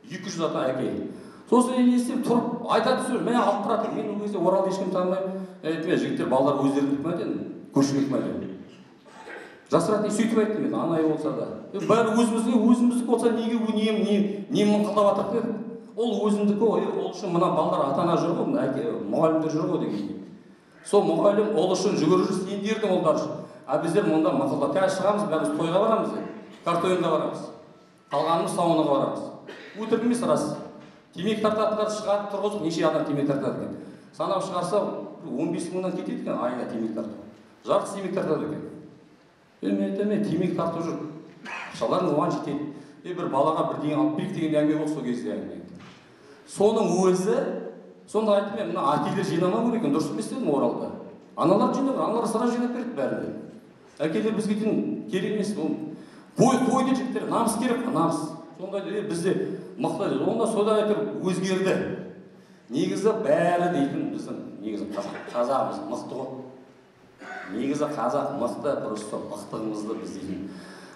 200 ата әке. Сосын не істеп тұрып айтады сөз. Мен алып баратыр. Мен ол кезде Оралды ешкім танымаймын. Айтпай жігіттер балалар өздерін ме дедім. Көшірмек ме дедім. Жасыратын сөйтіп айтты мен, анай болса да. Бәрі өзіміздікі болса неге немін қылдап жатыр деді. Ол өзімдікі, ол үшін мына балалар ата-ана жүр ғой, мұғалімдер жүр ғой деген. Сол мұғалім ол үшін жүгіріп жүр, сендердің олдар үшін. Біздер мұнда мақылдап қазір шығамыз, бәріміз тойға барамыз, картойынға барамыз. Қалғанымыз саунаға барамыз. Өтірік емес рас. Темекі тартатындар шығарып тұрғызып, неше адам темекі тартады екен. Санап шығарса 15 мыңнан кетеді екен айына темекі тарту. Жарты темекі тартады екен. Мен темекі тартып жүр. Ақшаларың оған жетеді. Бір балаға бірдеңе алып берейік деген әңгіме болды сол кезде әңгіме. Соның өзі Сонда айттым мен, мына әкелер жинамау керек екен, дұрыс емес дедім Оралда. Аналар жинап, аналар сразу жинап берді бәрін. Әкелер бізге дейін керек емес. Қойды жігіттер, намыс керек па, намыс. Сонда бізде мықты деді. Онда сода айтыр өзгерді. Негізі бәрі дейтін біздің негізі қазағымыз мықты ғой. Негізі қазақ мықты, просто мықтығымызды біз дейтін.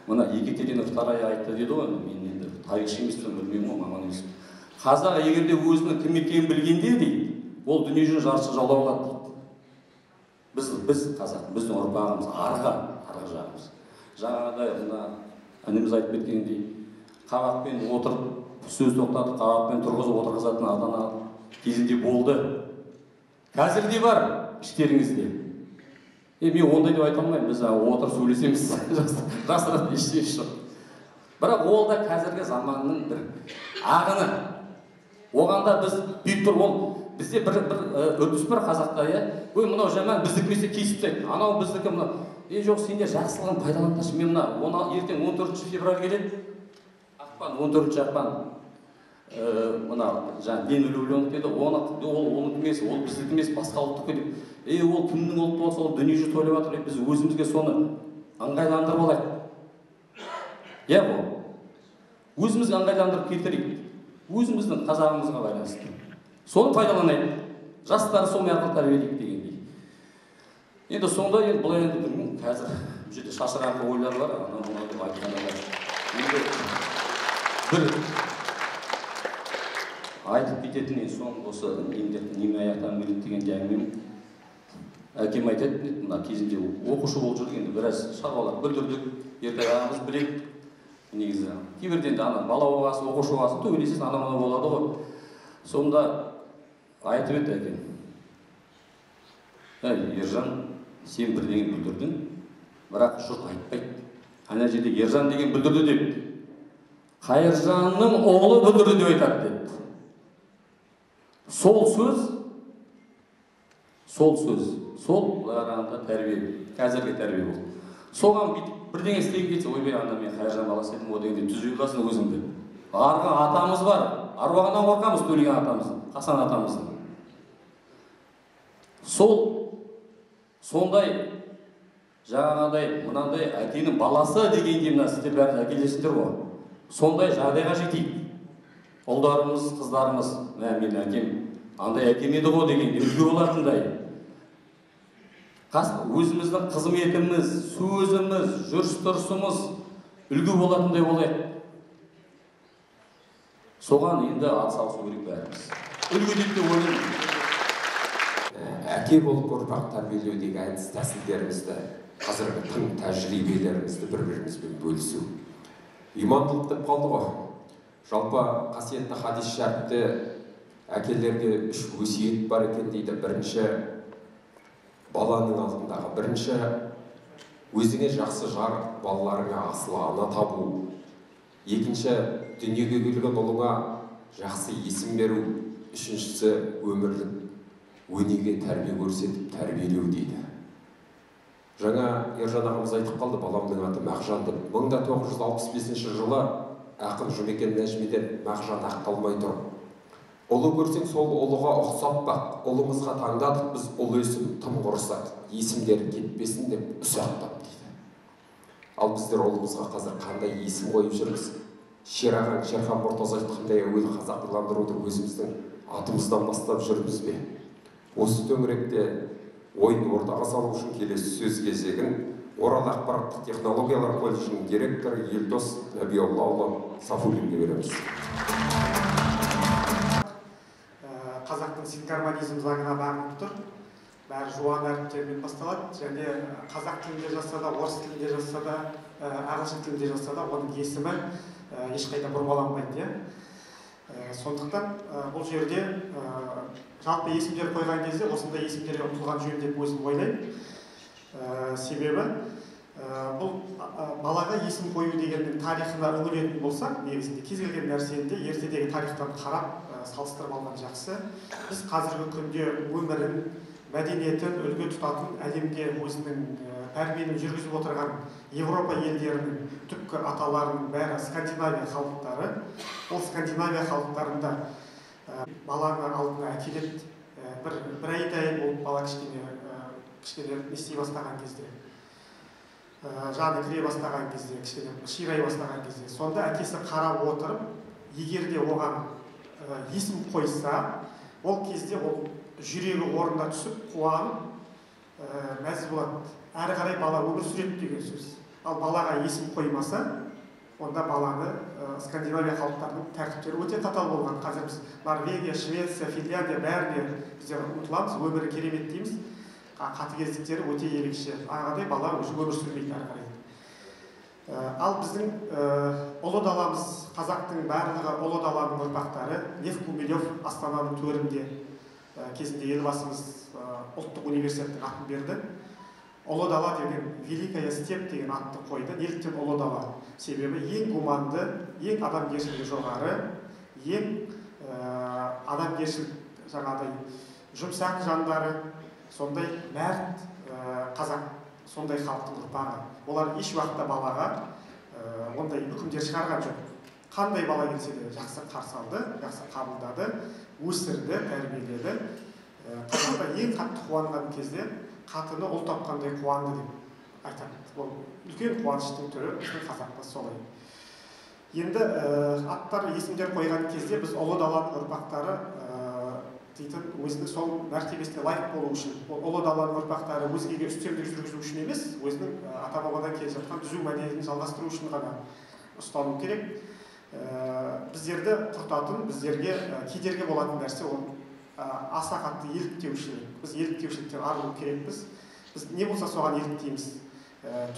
Мына Екатерина II айтты деді ғой, мен енді тарихшы емеспін, білмеймін ғой, маман емеспін. Қазақ егерде өзінің кім екенін білгенде дейді, ол дүние жүзін жарты жаулап алады дейді. Біз қазақ, біздің ұрпағымыз арғы жағымыз. Жаңағыдай мына әнеміз айтып кеткендей, қабақпен отырып, сөз тоқтатып, қабақпен тұрғызып отырғызатын ата-ана кезінде болды. Қазір де бар іштеріңізде. Мен ондай деп айта алмаймын, біз отырып сөйлесеміз, жасыратын ештеңе жоқ. Бірақ ол да қазіргі заманның бір ағыны. Оғанда біз бүйтіп тұр, ол бізде бір үрдіс бар қазақта, ой, мынау жаман біздікі месе кесіп тастайды, анау біздікі мынау. Жоқ, сендер жақсылығын пайдаланыңдаршы. Мен мына ертең 14 февраль келеді. Ақпан, 14 ақпан. Мына жаңа ден влюбленных деді, оның емес, ол біздікі емес, басқа ұлттікі деп. Ол кімнің ұлты болса, ол дүние жүзі тойлап жатыр, біз өзімізге соны ыңғайландырып алайық. Өзімізге ыңғайландырып келтірейік. Өзіміздің қазағымызға байланысты. Соны пайдаланайық. Жастары сол арқылы тәрбиелейік дегендей. Енді сонда енді былай енді білмеймін, қазір бұл жерде шашыраңқы ойлар бар, анау деп айтқанда да. Енді бір айтып кететін ең соң осы неме аяқтан келеді деген әңгімем. Әкем айтады, мына кезінде оқушы болып жүрдік, енді біраз шаруалар бүлдірдік, ерте ағамыз біледі. Негізі кейбірден де бала оғасы, оқушы оғасы төбелесесің, ана болады ғой. Сонда айтып еді әкем. Ержан, сен бірдеңе бүлдірдің, бірақ жұрт айтпайды. Ана жерде Ержан деген бүлдірді деп, Қайыржанның оғлы бүлдірді деп айтады деді. Сол сөз, сол арағында тәрбие, қазіргі тәрбие болды. Соған бірдеңе істеген кетсе, ойбай, ана мен Қайыржан баласы едім, о дегенде түзу қасың өзіңді. Арғы атамыз бар, аруағынан қорқамыз, Төлеген атамыз, Қасан атамыздың. Сондай, жаңағыдай, мынандай әкенің баласы дегенде мына сіздер бәрі әкелесіңдер ғой. Сондай жағдайға жетейік. Ұлдарымыз, қыздарымыз, мен әкем, андай әкем еді ғой дегенде үлгі болатындай. Өзіміздің қызметіміз, сөзіміз, жүріс-тұрысымыз үлгі болатындай болайық. Соған енді атсалысу керек бәріміз. Үлгі деп те ойлаймын. Әке болып ұрпақ тәрбиелеудегі әдіс тәсілдерімізді, қазіргі тың тәжірибелерімізді бір-бірімізбен бөлісу. Имандылық деп қалды ғой. Жалпы қасиетті хадис шәріпте әкелерге 3 өсиет бар екен дейді. Бірінші, баланың алдындағы бірінші, өзіңе жақсы жар, балаларыңа асыл ана табу. Екінші, дүниеге келген ұлыңа жақсы есім беру. Үшіншісі, өмірлік өнеге тәрбие көрсетіп тәрбиелеу дейді. Жаңа Ержан ағамыз айтып қалды, баламның аты Мағжан деп. 1965 жылы ақын Жұмекен Нәжмиден Мағжан ақталмай тұр. Ұлы көрсең сол ұлыға ұқсап бақ, ұлымызға таңдадық біз ұлы есім тым құрысақ, есімдері кетпесін деп ұсақтап дейді. Ал біздер ұлымызға қазір қандай есім қойып жүрміз? Шерағаң, Шерхан Мұртаза айтқандай әуелі қазақиландыруды өзіміздің атымыздан бастап жүрміз бе? Осы төңіректе ойын ортаға салу үшін келесі сөз кезегін Орал ақпараттық технологиялар колледжінің директоры Елдос Нәбиоллаұлы Сафуллинге береміз. Қазақтың сингармонизм заңына бағынып тұр. Бәрі жуан әріптермен басталады және қазақ тілінде жазса да, орыс тілінде жазса да, ағылшын тілінде жазса да, оның есімі ешқайда бұрмаланбайды. Сондықтан бұл жерде жалпы есімдер қойған кезде осындай есімдерге ұмтылған жөн деп өзім ойлаймын. Себебі бұл балаға есім қою дегеннің тарихына үңілетін болсақ, негізінде кез келген нәрсені ертедегі тарихтан қарап салыстырып алған жақсы. Біз қазіргі күнде өмірін, мәдениетін үлгі тұтатын, әлемге өзінің тәрбиені жүргізіп отырған Европа елдерінің түпкі аталарының бәрі Скандинавия халықтары. Ол Скандинавия халықтарында баланы алдына әкеледі. Бір айдай болып бала кішкене не істей бастаған кезде, жаны кіре бастаған кезде, кішкене ширай бастаған кезде, сонда әкесі қарап отырып, егер де оған есім қойса, ол кезде ол жүрегі орнына түсіп, қуанып, мәз болады. Әрі қарай бала өмір сүреді деген сөз. Ал балаға есім қоймаса, онда баланы Скандинавия халықтарының тәртіптері өте қатал болған. Қазір біз Норвегия, Швеция, Финляндия бәріне біздер ұмтыламыз, өмірі керемет дейміз. Қатыгездіктері өте ерекше. Ағадай бала уже өмір сүрмейді әрі қарай. Ал біздің ұлы даламыз, қазақтың барлығы ұлы даланың ұрпақтары, Лев Гумилев Астананың төрінде кезінде елбасымыз ұлттық университеттің атын берді. Ұлы дала деген, Великая степь деген атты қойды. Неліктен ұлы дала? Себебі ең гуманды, ең адамгершілігі жоғары, ең адамгершілік жаңағыдай жұмсақ жандары, сондай мәрт қазақ, сондай халықтың ұрпағы. Олар еш уақытта балаға ондай үкімдер шығарған жоқ. Қандай бала келсе де жақсы қарсы алды, жақсы қабылдады, өсірді, тәрбиеледі. Қазақта ең қатты қуанған кезде қатыны ұл тапқандай қуанды деп айтады. Ол үлкен қуаныштың түрі біздің қазақта солай. Енді аттар, есімдер қойған кезде біз ұлы даланың ұрпақтары дейтін өзінің сол мәртебесіне лайық болу үшін, ұлы даланың ұрпақтары өзгеге үстемдік жүргізу үшін емес, өзінің ата-бабадан келе жатқан түзу мәдениетін жалғастыру үшін ғана ұстану керек. Біздерді құртатын, біздерге кедергі болатын нәрсе ол аса қатты еліктеушілік. Біз еліктеушіліктен арылу керекпіз. Біз не болса соған еліктейміз.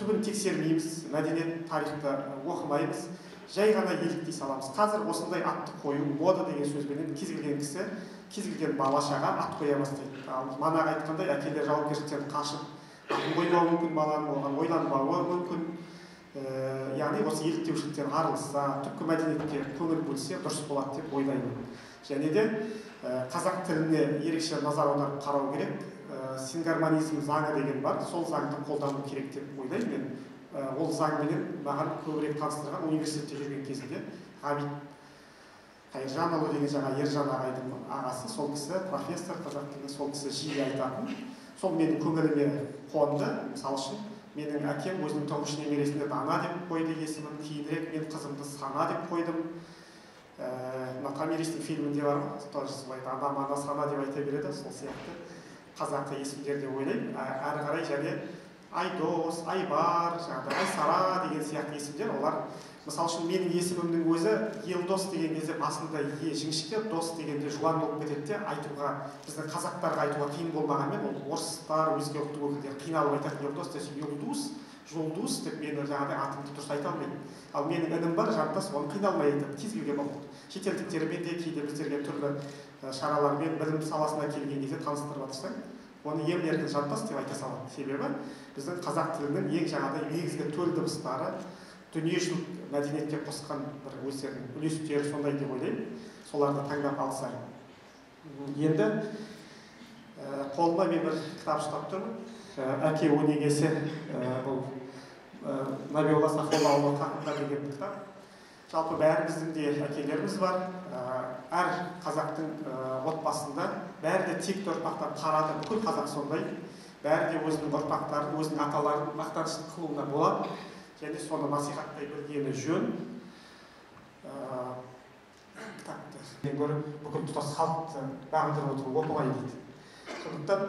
Түбін тексермейміз, мәдениет, тарихты оқымаймыз. Жай ғана еліктей саламыз. Қазір осындай атты қою, мода деген сөзбенен кез келген кісі, кез келген бала-шаға ат қоя бастайды. Ал манағы айтқандай әкелер жауапкершіліктен қашып, атын қоймауы мүмкін баланың, оған ойланбауы мүмкін. Яғни осы еліктеушіліктен арылса, түпкі мәдениетке көңіл бөлсе дұрыс болады деп ойлаймын. Және де қазақ тіліне ерекше назар аударып қарау керек. Сингармонизм заңы деген бар, сол заңды қолдану керек деп ойлаймын мен. Ол заңменен маған көбірек таныстырған университетте жүрген кезінде Ғабит Қайыржанұлы деген жаңа Ержан ағайдың ағасы, сол кісі профессор, қазақ тілінде сол кісі жиі айтатын. Сол менің көңіліме қонды. Мысалы үшін менің әкем өзінің тұңғыш немересіне Дана деп қойды есімін, кейінірек мен қызымды Сана деп қойдым. Томиристің фильмінде бар ғой, тоже солай Ана, Мана, Сана деп айта береді, сол сияқты қазақы есімдерді ойлаймын. Әрі қарай және Айдос, Айбар, Айсара деген сияқты есімдер, олар мысалы үшін менің есімімнің өзі Елдос деген кезде басында жіңішке, дос дегенде жуан болып кетеді де, айтуға, біздің қазақтарға айтуға қиын болмағанмен, ол орыстар, өзге ұлттың өкілдері қиналып айтатын Елдос десе Юлдус, Жолдус деп мені жаңағыдай атымды дұрыс айта алмайды. Ал менің інім бар, жантас, оны қиналмай айтады, кез келген ұлт. Шетелдіктермен де кейде біздерге түрлі шаралармен білім саласына келген кезде таныстырып жатырсаң, оны емлердің жантас деп айта салады. Себебі біздің қазақ тілінің ең жаңағыдай негізгі төл дыбыстары дүниежүзілік мәдениетке қосқан бір өздерінің үлестері сондай деп ойлаймын. Соларды таңдап алса. Енді қолыма мен бір кітап ұстап тұрмын. Әке өнегесі, бұл Набиолла Сахоллаұлы хақында деген кітап. Жалпы бәріміздің де әкелеріміз бар. Әр қазақтың отбасында бәрі де текті ұрпақтан тарады. Бүкіл қазақ сондай. Бәрі де өзінің ұрпақтарын, өзінің аталарын мақтанышын қылуына болады. Және соны насихаттай білгені жөн. Кітапты көріп, бүкіл тұтас халықты бағындырып отыру оп-оңай дейді. Сондықтан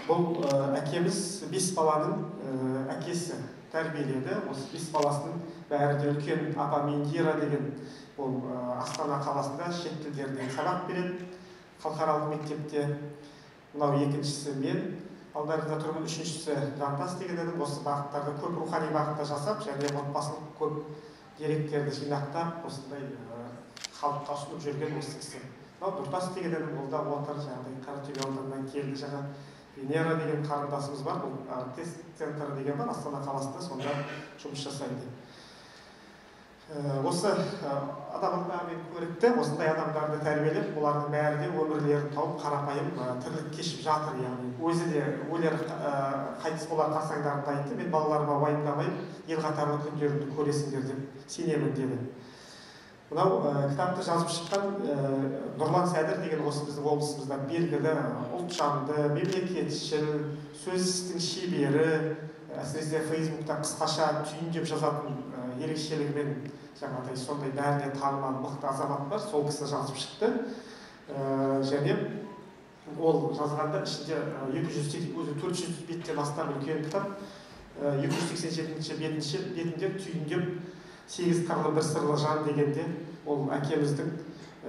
бұл әкеміз 5 баланың әкесі тәрбиеледі. Осы 5 баласының бәрі де үлкен апам Индира деген ол Астана қаласында шет тілдерінен сабақ береді. Халықаралық мектепте. Мынау екіншісі мен, алдарында тұрмын, үшіншісі Жантас деген інім. Осы бағыттарды көп рухани бағытта жасап, және отбасылық көп деректерді жинақтап, осындай халыққа ұсынып жүрген осы кісі. Мынау Нұртас деген інім, ол да отыр, жаңағыдай Қаратөбе ауданынан келді. Жаңа Венера деген қарындасымыз бар, бұл тест центрі деген бар, Астана қаласында, сонда жұмыс жасайды. Осы адамдармен көрікті, осындай адамдарды тәрбиелеп, олардың бәрі де өмірлерін тауып, қарапайым тірлік кешіп жатыр. Яғни өзі де өлер қайтыс болар қарсаңдарында айтты, мен балаларыма уайымдамаймын, ел қатарлы күндеріңді көресіңдер деп сенемін деді. Мынау кітапты жазып шыққан Нұрлан Сәдір деген осы біздің облысымызда белгілі ұлтжанды, мемлекетшіл, сөз істің шебері, әсіресе Фейсбукта қысқаша түйіндеп жазатын ерекшелігімен жаңағыдай сондай бәріне танымал мықты азамат бар, сол кісі жазып шықты. Және ол жазғанда ішінде 400 беттен астам үлкен кітап, 287 бетінде түйіндеп 8 қырлы бір сырлы жан дегенде ол әкеміздің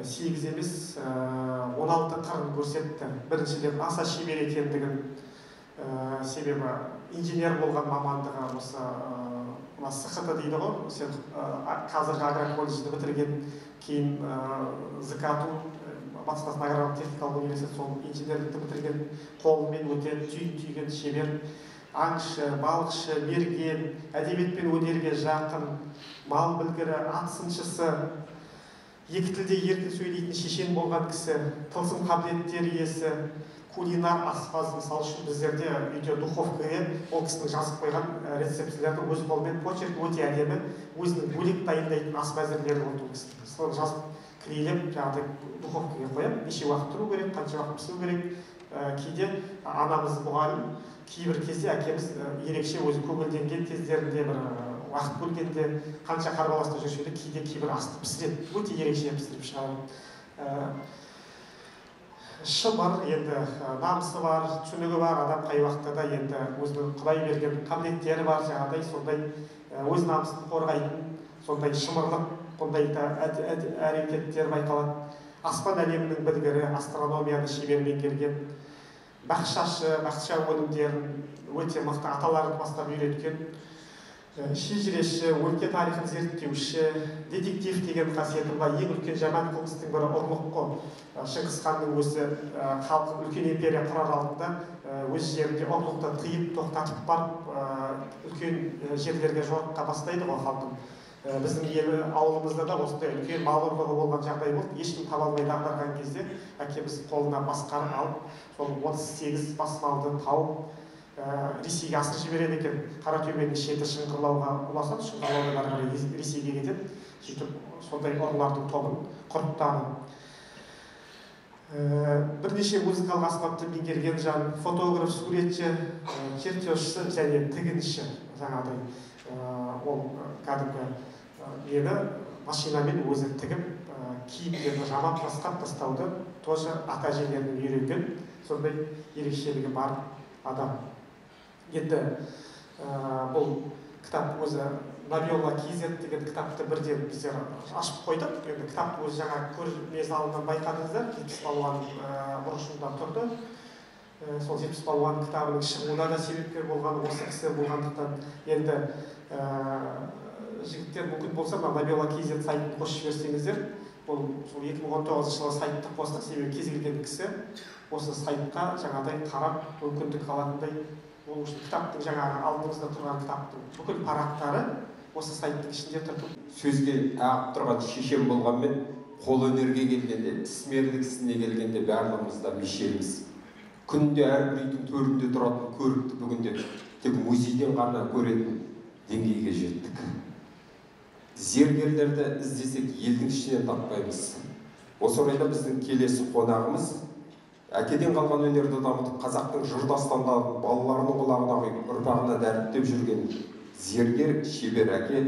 8 емес 16 қырын көрсетті. Біріншіден аса шебер екендігін, себебі инженер болған мамандығы осы СХТ дейді ғой, қазіргі агроколледжді бітірген, кейін ЗКТУ, Батыс Қазақстан аграрлық техникалық университет, сол инженерлікті бітірген, қолымен өте түйген шебер, аңшы, балықшы, мерген, әдебиет пен өнерге жақын, мал білгірі, ат сыншысы, екі тілде еркін сөйлейтін шешен болған кісі, тылсым қабілеттер иесі, кулинар, аспаз. Мысалы үшін біздерде үйде духовкаға ол кісінің жазып қойған рецептілерді өз қолымен, почерк өте әдемі, өзінің бөлек дайындайтын ас мәзірлері болды ол кісінің. Сол жазып кірелеп, жаңағыдай духовкаға қояды, неше уақыт тұру керек, қанша уақыт пісу керек. Кейде анамыз мұғалім, кейбір кезде әкеміз ерекше өзі көңілденген кездерінде бір уақыт бөлгенде қанша қарбаласта жүрсе де кейде кейбір асты пісіреді, өте ерекше пісіріп шығарады. Шымыр, енді намысы бар, түсінігі бар адам қай уақытта да енді өзінің Құдай берген қабілеттері бар, жаңағыдай сондай өз намысын қорғайтын, сондай шымырлық, бұндай әрекеттер байқалады. Аспан әлемінің білгірі, астрономияны шебер меңгерген, бақша өнімдерін өте мықты аталарын бастап үйреткен, шежіреші, өлке тарихын зерттеуші, детектив деген қасиеті бар. Ең үлкен жаман қылмыстың бірі ұрлық қой. Шыңғыс ханның өзі халқы үлкен империя құрар алдында өз жерінде ұрлықты тыйып тоқтатып барып үлкен жерлерге жорыққа бастайды ғой халқын. Біздің ауылымызда да осындай үлкен мал ұрлығы болған жағдай болды. Ешкім таба алмай дағдарған кезде әкеміз қолына басқарып алып, сол 38 бас малды тауып Ресейге асырып жібереді екен. Қаратөбенің шеті Шыңғырлауға ұласады, Шыңғырлаудан ары қарай Ресейге кетеді. Сөйтіп сондай ұрылардың тобын құрықтады. Бірнеше музыкалық аспапты меңгерген жан, фотограф, суретші, чертежші және тігінші. Жаңағыдай ол кәдімгі мені машинамен өзі тігіп, киімдерді жамап басқап тастауды тоже ата-әжелерінен үйренген, сондай ерекшелігі бар адам. Енді бұл кітап өзі Набиолла KZ деген кітапты бірден біздер ашып қойдық. Енді кітапты өзі жаңа көрме залынан байқадыңыздар, 70 балуан бұрышында тұрды. Сол 70 балуан кітабының шығуына да себепкер болған осы кісі болғандықтан, енді жігіттер мүмкін болса, Набиолла KZ сайтын қосып жіберсеңіздер, бұл 2019 жылы сайтты қостық, себебі кез келген кісі осы сайтқа жаңағыдай қарап мүмкіндік алатындай. Ол үшін кітаптың жаңағы алдымызда тұрған кітаптың бүкіл парақтары осы сайттың ішінде тұрды. Сөзге ағып тұрған шешен болғанмен, қол өнерге келгенде, ісмерлік ісіне келгенде барлығымыз да мешеліміз. Күнде әрбір үйдің төрінде тұратын көрікті бүгінде тек музейден ғана көретін деңгейге жеттік. Зергерлерді іздесек елдің ішінен таппаймыз. Осы орайда біздің келесі қонағымыз әкеден қалған өнерді дамытып, қазақтың жыр дастандарын балаларының құлағына құйып, ұрпағына дәріптеп жүрген зергер, шебер әке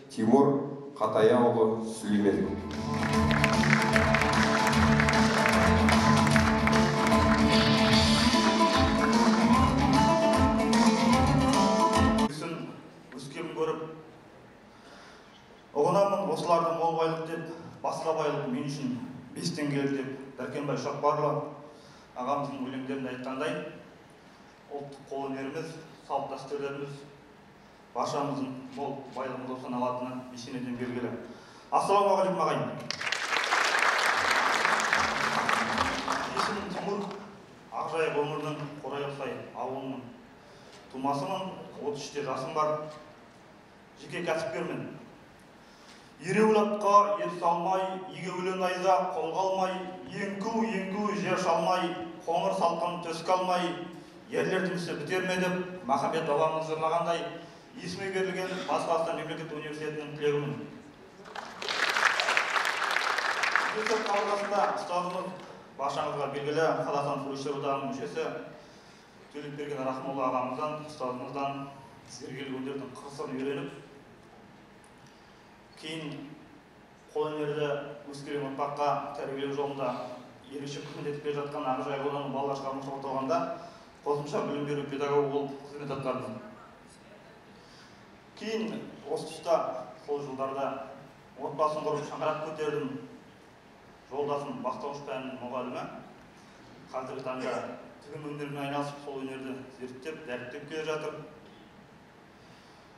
Тимур Қатаяұлы Сүлейменов. Өскенін көріп, ұғынамын осылардың мол байлық деп, басқа байлық мен үшін 5 теңгелі деп, Дәркембай Шоқпарлы ағамыздың өлеңдерінде айтқандай, ұлттық қолөнеріміз, салт дәстүрлеріміз баршамыздың мол байлығымыз болып саналатыны бесенеден белгілі. Ассалаумағалейкум ағайын. Есімім Тимур, Ақжайық өңірінің Қорайықсай ауылының тумасымын, 33 жасым бар, жеке кәсіпкермін. Ереуіл атқа ер салмай, егеулі найза қолға алмай, еңку жер шалмай, қоңыр салқын төске алмай, ерлер жұмысы бітер ме деп, Махамбет бабамыз жырлағандай, есіме берілген Батыс Қазақстан мемлекеттік университетінің түлегімін. арқасында ұстазымыз баршаңызға белгілі Қазақстан суретшілер одағының мүшесі Төлепберген Рахымұлы ағамыздан, ұстазымыздан зергерлік өнердің қыр-сырын үйреніп, кейін қолөнерді өскелең ұрпаққа тәрбиелеу жолында ерекше қызмет етіп келе жатқан Ақжайық ауданының балалар шығармашылық орталығында қосымша білім беру педагогы болып қызмет атқардым. Кейін осы тұста сол жылдарда отбасын құрып шаңырақ көтердім. Жолдасым бастауыш пәнінің мұғалімі. Қазіргі таңда тігін өнерімен айналысып, сол өнерді зерттеп, дәріптеп келе жатыр.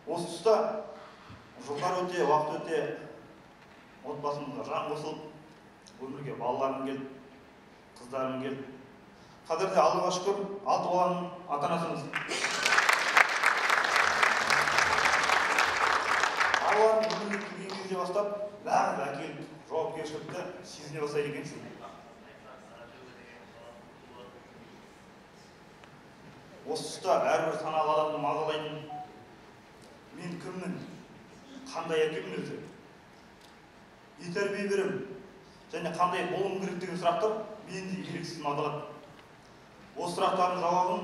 Осы тұста жылдар өте, уақыт өте отбасымызға жан қосылып, өмірге балаларым келді, қыздарым келді. Қазірде Аллаға шүкір, 6 баланың ата-анасымыз. Балаларым өмірге келген кезде бастап, нағыз әкелік жауапкершілікті сезіне бастайды екенсің. Осы тұста әрбір саналы адамды мазалайтын, мен кіммін, қандай әкемін өзі, не тәрбие беремін, және қандай болуым керек деген сұрақтар мені еріксіз мазалады. Осы сұрақтардың жауабын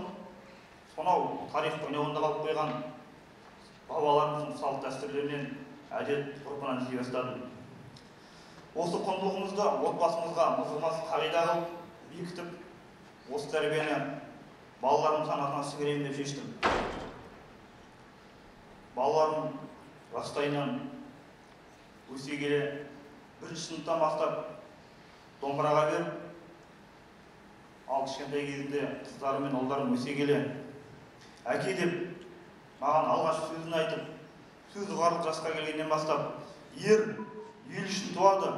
сонау тарих қойнауында қалып қойған бабаларымыздың салт дәстүрлерінен, әдет-ғұрпынан іздей бастадым. Осы құндылығымызды отбасымызға мызғымас қағида қылып бекітіп, осы тәрбиені балаларым санасына сіңіремін деп шештім. Балаларым жастайынан өсе келе бірінші сыныптан бастап домбыраға беріп, ал кішкентай кезінде қыздарым мен ұлдарым өсе келе әке деп маған алғаш сөзін айтып, сөз ұғарлық жасқа келгеннен бастап ер ел үшін туады,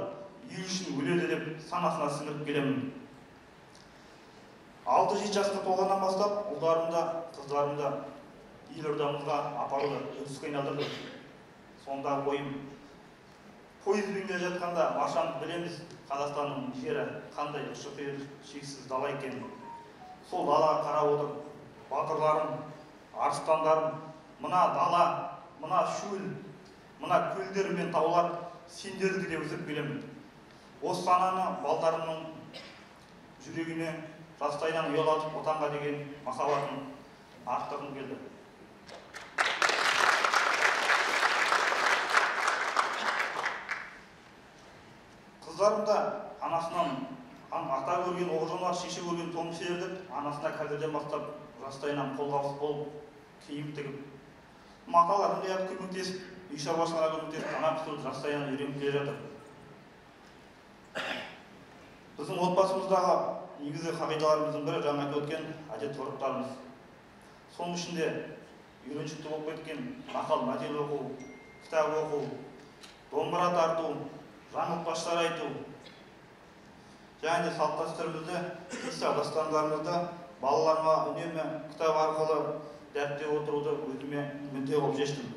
ел үшін өледі деп санасына сіңіріп келемін. 6-7 жасқа толғаннан бастап ұлдарымда, қыздарымда елордамызға апаруды үрдіске айналдырды. Сонда ойым, пойызбен келе жатқанда баршамыз білеміз, Қазақстанның жері қандай ұшы-қиыр шексіз дала екенін. Сол далаға қарап отырып, батырларым, арыстандарым, мына дала, мына шөл, мына көлдер мен таулар сендердікі деп үзіп келемін. Осы сананы балдарымның жүрегіне жастайынан ұялатып, отанға деген махаббатын арттырғым келді. Қыздарым да анасынан ата көрген оғжан бар, шеше көрген том сердіп, анасына қазірден бастап жастайынан қолғабыс болып, киім тігіп, маталарын қиып көмектесіп, үй шаруашылығына көмектесіп, тамақ пісіріп жастайынан үйреніп келе жатыр. Біздің отбасымыздағы негізгі қағидаларымыздың бірі жаңа айтып өткен әдет-ғұрыптарымыз. Соның ішінде үйреншікті болып кеткен мақал мәтел оқу, кітап оқу, домбыра тарту, жаңылтпаштар айту, және салт дәстүрімізді, қисса дастандарымызды балаларыма үнемі кітап арқылы дәріптеп отыруды өзіме мүдде қылып шештім.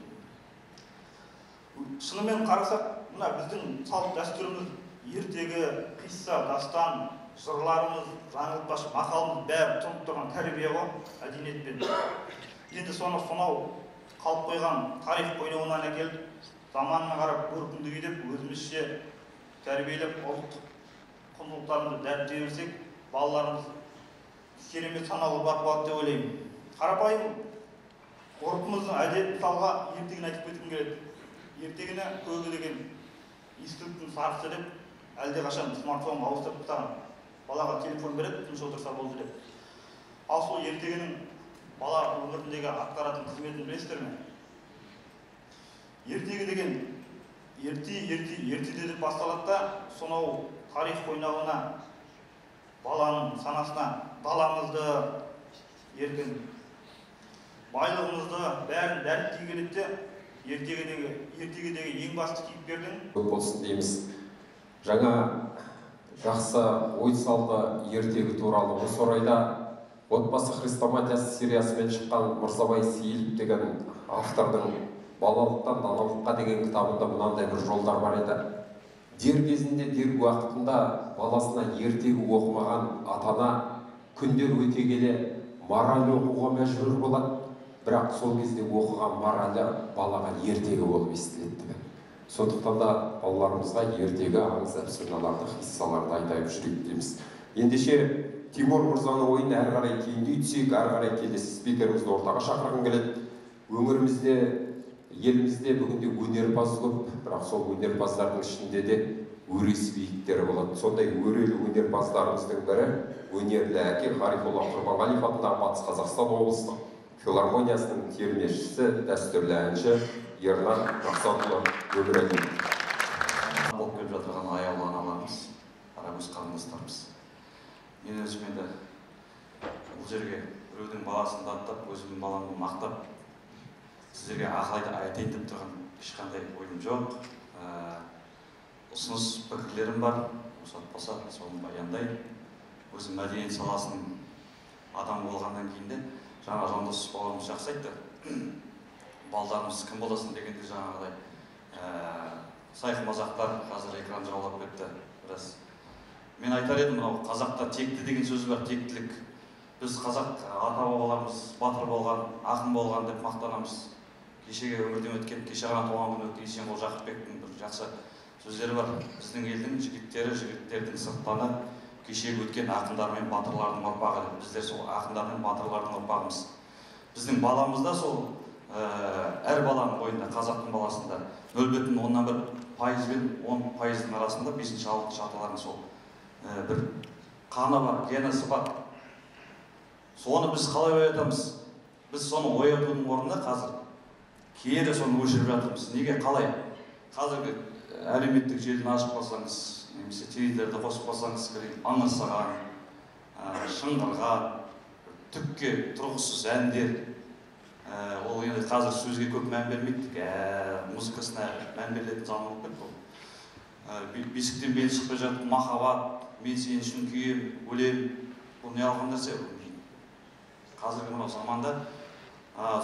Шынымен қарасақ, мына біздің салт дәстүріміз, ертегі, қисса, дастан, жырларымыз, жаңылтпаш, мақалымыз бәрі тұнып тұрған тәрбие ғой, мәдениетпен. Енді сонау қалып қойған тарих қойнауынан әкеліп, заманына қарап көркінді күйдеп, өзімізше тәрбиелеп, ұлттық құндылықтарымызды дәріптей берсек, балаларымыз керемет саналы ұрпақ болады деп ойлаймын. Қарапайым ғұрпымыздың әдет мысалға ертегіні айтып кеткім келеді. Ертегіні көгі деген ескіліктің сарысы деп, әлдеқашан смартфонға ауыстырып тастаған. Балаға телефон береді, тыныш отырса болды деп. Ал сол ертегінің бала өміріндегі атқаратын қызметін білесіздер ме? Ертегі деген ертеде деп басталады да, сонау тарих қойнауына, баланың санасына даламызды, еркін, байлығымызды бәрін дәріптей келеді де, ертегідегі ең басты кейіпкердің көп болсын дейміз. Жаңа жақсы ой салды ертегі туралы осы орайда отбасы хрестоматиясы сериясымен шыққан Мырзабай Сейілов деген автордың балалықтан даналыққа деген кітабында мынандай бір жолдар бар еді. Дер кезінде, дер уақытында баласына ертегі оқымаған ата-ана күндер өте келе мораль оқуға мәжбүр болады, бірақ сол кезде оқыған моралі балаға ертегі болып естіледі деген. Сондықтан да балаларымызға ертегі аңыз әпсаналарды, қиссаларды айтайып жүрейік дейміз. Ендеше Тимур мырзаның ойын әрі қарай кейіндей түсейік, әрі қарай келесі спикерімізді ортаға шақырғым келеді. Өңірімізде, елімізде бүгінде өнерпаз көп, бірақ сол өнерпаздардың ішінде де өресі биіктері болады. Сондай өрелі өнерпаздарымыздың бірі өнерлі әке Ғарифолла Құрбанғалиев атындағы Батыс Қазақстан облыстық филармониясының термешісі, дәстүрлі әнші Ернар Мақсатұлы Өмірәлиев. Болып келіп жатырған аяулы аналарымыз, арагөз қарындастарымыз. Мен өзім енді бұл жерге біреудің баласын аттап, өзімнің баламды мақтап, сіздерге ақыл айтайын деп тұрған ешқандай ойым жоқ. Ұсыныс пікірлерім бар, рұқсат болса соны баяндайын. Өзім мәдениет саласының адам болғаннан кейін де жаңа Жандос бауырымыз жақсы айтты. Балдарымыз кім боласын дегенде жаңағыдай сайқы мазақтар қазір экран жаулап кетті біраз. Мен айтар едім, қазақта текті деген сөз бар, тектілік. Біз қазақ ата-бабаларымыз батыр болған, ақын болған деп мақтанамыз. Кешеге өмірден өткен, кеше ғана туған күні өткен Есенғұл Жақыпбектің бір жақсы сөздері бар. Біздің елдің жігіттері, жігіттердің сырттаны кешегі өткен ақындар мен батырлардың ұрпағы. Біздер сол ақындар мен батырлардың ұрпағымыз. Біздің баламызда сол әр баланың бойында, қазақтың баласында 0,1% бен 10% арасында 5-6 аталардың сол бір қаны бар, генесі бар. Соны біз қалай оятамыз? Біз соны оятудың орнында қазір кері соны өшіріп жатырмыз. Неге, қалай? Қазіргі әлеуметтік желіні ашып қалсаңыз, немесе теледидарды қосып қалсаңыз, аңырсыған, шыңғырған, түкке тұрғысыз әндер. Ол енді қазір сөзге көп мән бермейді, музыкасына мән берілетін заман болып кетті. Бесіктен бел шықпай жатып, махаббат, мен сен үшін күйем, өлем, бұл не алған нәрсе? Қазіргі мынау заманда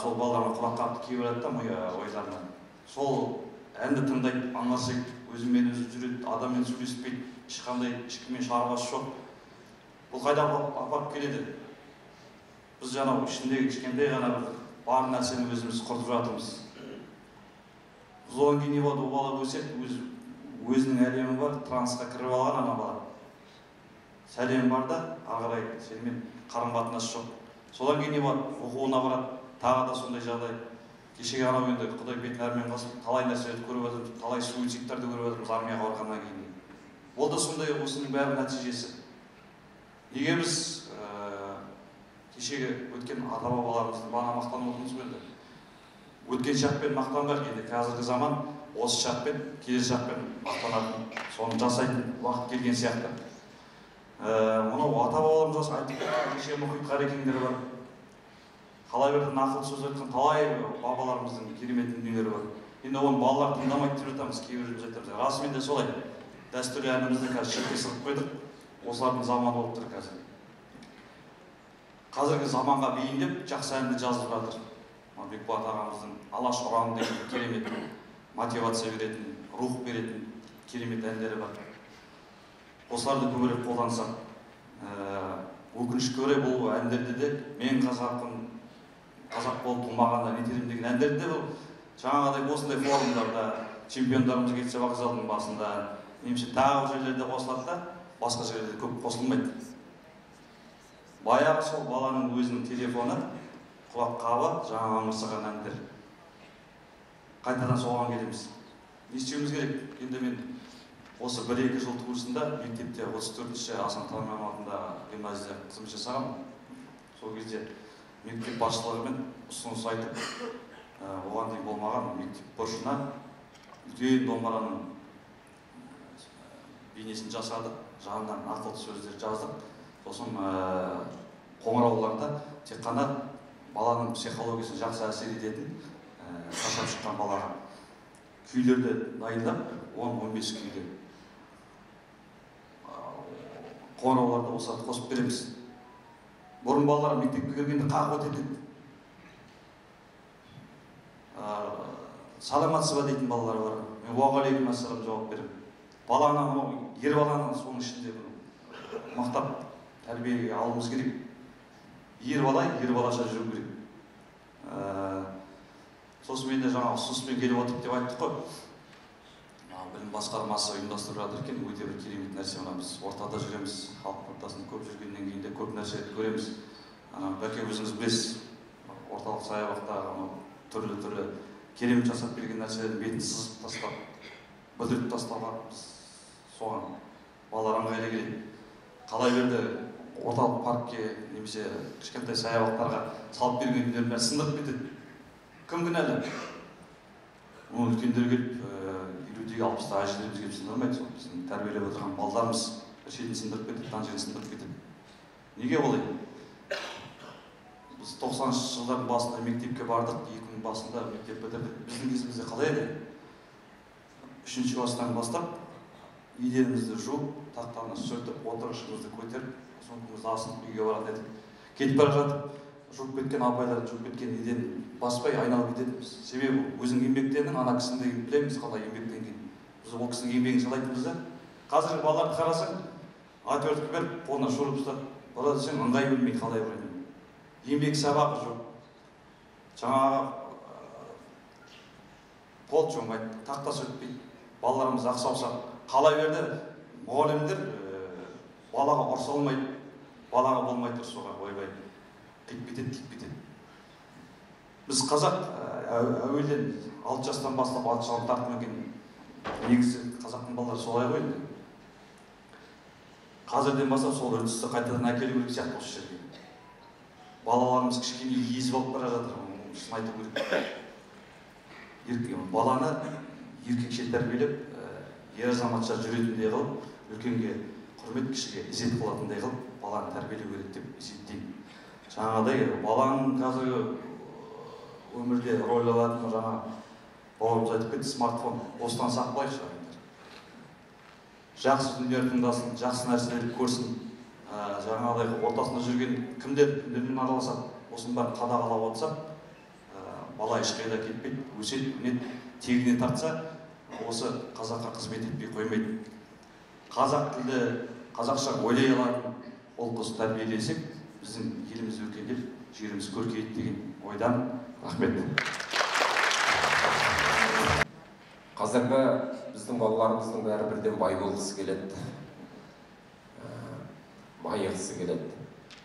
сол балаларға құлақ қапты кей береді да ойларына. Сол әнді тыңдайды, аңырсайды, өзімен өзі жүреді, адаммен сөйлеспейді, ешқандай ешкіммен шаруасы жоқ. Бұл қайда апарып келеді? Біз жаңа ішіндегі кішкентай ғана бір бар нәрсені өзіміз құртып жатырмыз. Содан кейін не болады, ол бала өседі, өзінің әлемі бар, трансқа кіріп алған ана бала. Сәлем бар да, ағарай, сенімен қарым-қатынас жоқ. Содан кейін не болады, оқуына барады, тағы да сондай жағдай. Кешегі анау енді Құдай бетін әрмен қасып, талай нәрселерді көріп жатырмыз, талай суицидтарды көріп жатырмыз армияға барғаннан кейін. Ол да сондай осының бәрі нәтижесі. Неге біз кешегі өткен ата-бабаларымыздың бана мақтанып отырмыз бе енді? Өткен шақпен мақтанбайық, енді қазіргі заман осы шақпен, келесі шақпен мақтанатын, соны жасайтын уақыт келген сияқты. Мынау ата-бабаларымыз айтып, кеше мұхит қарекеңдері бар. Қалай берді нақыл сөз айтқан талай бабаларымыздың керемет дүниелері бар. Енді оны балалар тыңдамайды деп жатамыз, кейбіріміз айтамыз. Расымен де солай. Дәстүрлі әнімізді қазір шетке сырып қойдық. Осылардың заманы болып тұр қазір. Қазіргі заманға бейімдеп жақсы әнді жазып жатыр. Бекболат ағамыздың Алаш ұраны деген керемет мотивация беретін, рух беретін керемет әндері бар. Осыларды көбірек қолдансақ, өкінішке орай бұл әндерде де мен қазақпын, қазақ болып тумағанда нетерем деген әндерде бұл жаңағыдай осындай форумдарда, чемпиондарымыз кетсе вокзалдың басында, немесе тағы жерлерде қосылады да, басқа жерлерде көп қосылмайды. Баяғы сол баланың өзінің телефоны, құлақ қабы, жаңа аңырсыған әндер. Қайтадан соған келеміз. Не істеуіміз керек? Енді мен осы 1-2 жыл курсында мектепте 34-ші Асан Таңман атындағы гимназия қызмет жасағам. Сол кезде мектеп басшылығымен ұсыныс айтып, оған дейін болмаған мектеп бұрышына үлкен домбыраның бейнесін жасадық, жанынан ақыл сөздер жаздық. Сосын қоңырауларда тек қана баланың психологиясын жақсы әсер ететін шашап шыққан балаға күйлерді дайындап, 10-15 күйлер қоңырауларда осыларды қосып береміз. Бұрын балалар мектепке келгенде қағып өтеді. Саламатсыз ба дейтін балалар бар. Мен уағалейкум ассалам жауап беремін. Баланы, ер баланы соның ішінде мақтап тәрбиеге алуымыз керек. Ер балаша жүру керек. Сосын мен де жаңа ұсыныспен келіп отырып деп айттық қой. білім басқармасы ұйымдастырып жатыр екен, өте бір керемет нәрсе. Мына біз ортада жүреміз, халықтың ортасында көп жүргеннен кейін де көп нәрсе көреміз. Бәке, өзіңіз білесіз, орталық саябақта түрлі керемет жасап берген нәрселердің бетін сызып тастап, бүлдіріп тастауға соған балалар ыңғайлы келеді. Қалай берді орталық паркке немесе кішкентай саябақтарға салып берген үйлердің бәрі сындырып кетеді. Кім кінәлі? Оны үлкендер келіп, 50-ге 60-та әжелеріміз келіп сындырмайды. Сол біздің тәрбиелеп отырған балдарымыз бір шетін сындырып кетіп, тан жерін сындырып кетіп. Неге олай? Біз 90-шы жылдардың басында мектепке бардық, 2000 басында мектеп бітірдік. Біздің кезімізде қалай еді? 3-ші класстан бастап еденімізді жуып, тақтаны сүртіп, отырғышымызды көтеріп, сумкамызды асынып үйге баратын едік. Кетіп бара жатып, жуып кеткен апайлардың жуып кеткен еден баспай айналып кететінбіз. Себебі өзің еңбектенің, ана кісінің де білеміз қалай еңбектенген. Біз ол кісінің еңбегін жалайтынбыз да. Қазіргі балаларды қарасаң, отвертка беріп, қолына шұрып ұстап, бара десең ыңғай білмей қалай барайын. Еңбек сабағы жоқ. Жаңағы пол жумайды, тақта сүртпейді. Балаларымыз ақсаусақ. Қалай берді? Мұғалімдер балаға ұрса алмайды, балаға болмайды ұрсуға, ойбай. Тек бітеді. Біз қазақ әуелден 6 жастан бастап ат жалын тартып екен. Негізі қазақтың балалары солай ғой енді. Қазірден бастап сол үрдісті қайтадан әкелу керек сияқты осы жерге. Балаларымыз кішкене езіп алып бара жатыр, шын айту керек. Баланы еркекше тәрбиелеп, ер азаматша жүретіндей қылып, үлкенге құрмет, кішіге ізет қылатындай қылып, баланы тәрбиелеу керек деп есептеймін. Жаңағыдай баланың қазіргі өмірде рөл алатын жаңа бауырымыз айтып кетті, смартфон. Осыдан сақпайықшы ағайындар. Жақсы дүниелер тыңдасын, жақсы нәрселерді көрсін. Жаңағыдай ортасында жүрген кімдермен араласады, осының бәрін қадағалап отырса, бала ешқайда кетпейді, өседі, өнеді, тегіне тартса, осы қазаққа қызмет етпей қоймайды. Қазақ тілді, қазақша ойлай алатын ол қыз тәрбиелесек, біздің еліміз өркендеп, жеріміз көркейеді деген ойдан. Рахмет. Қазіргі біздің балаларымыздың бәрі бірден бай болғысы келеді, байығысы келеді.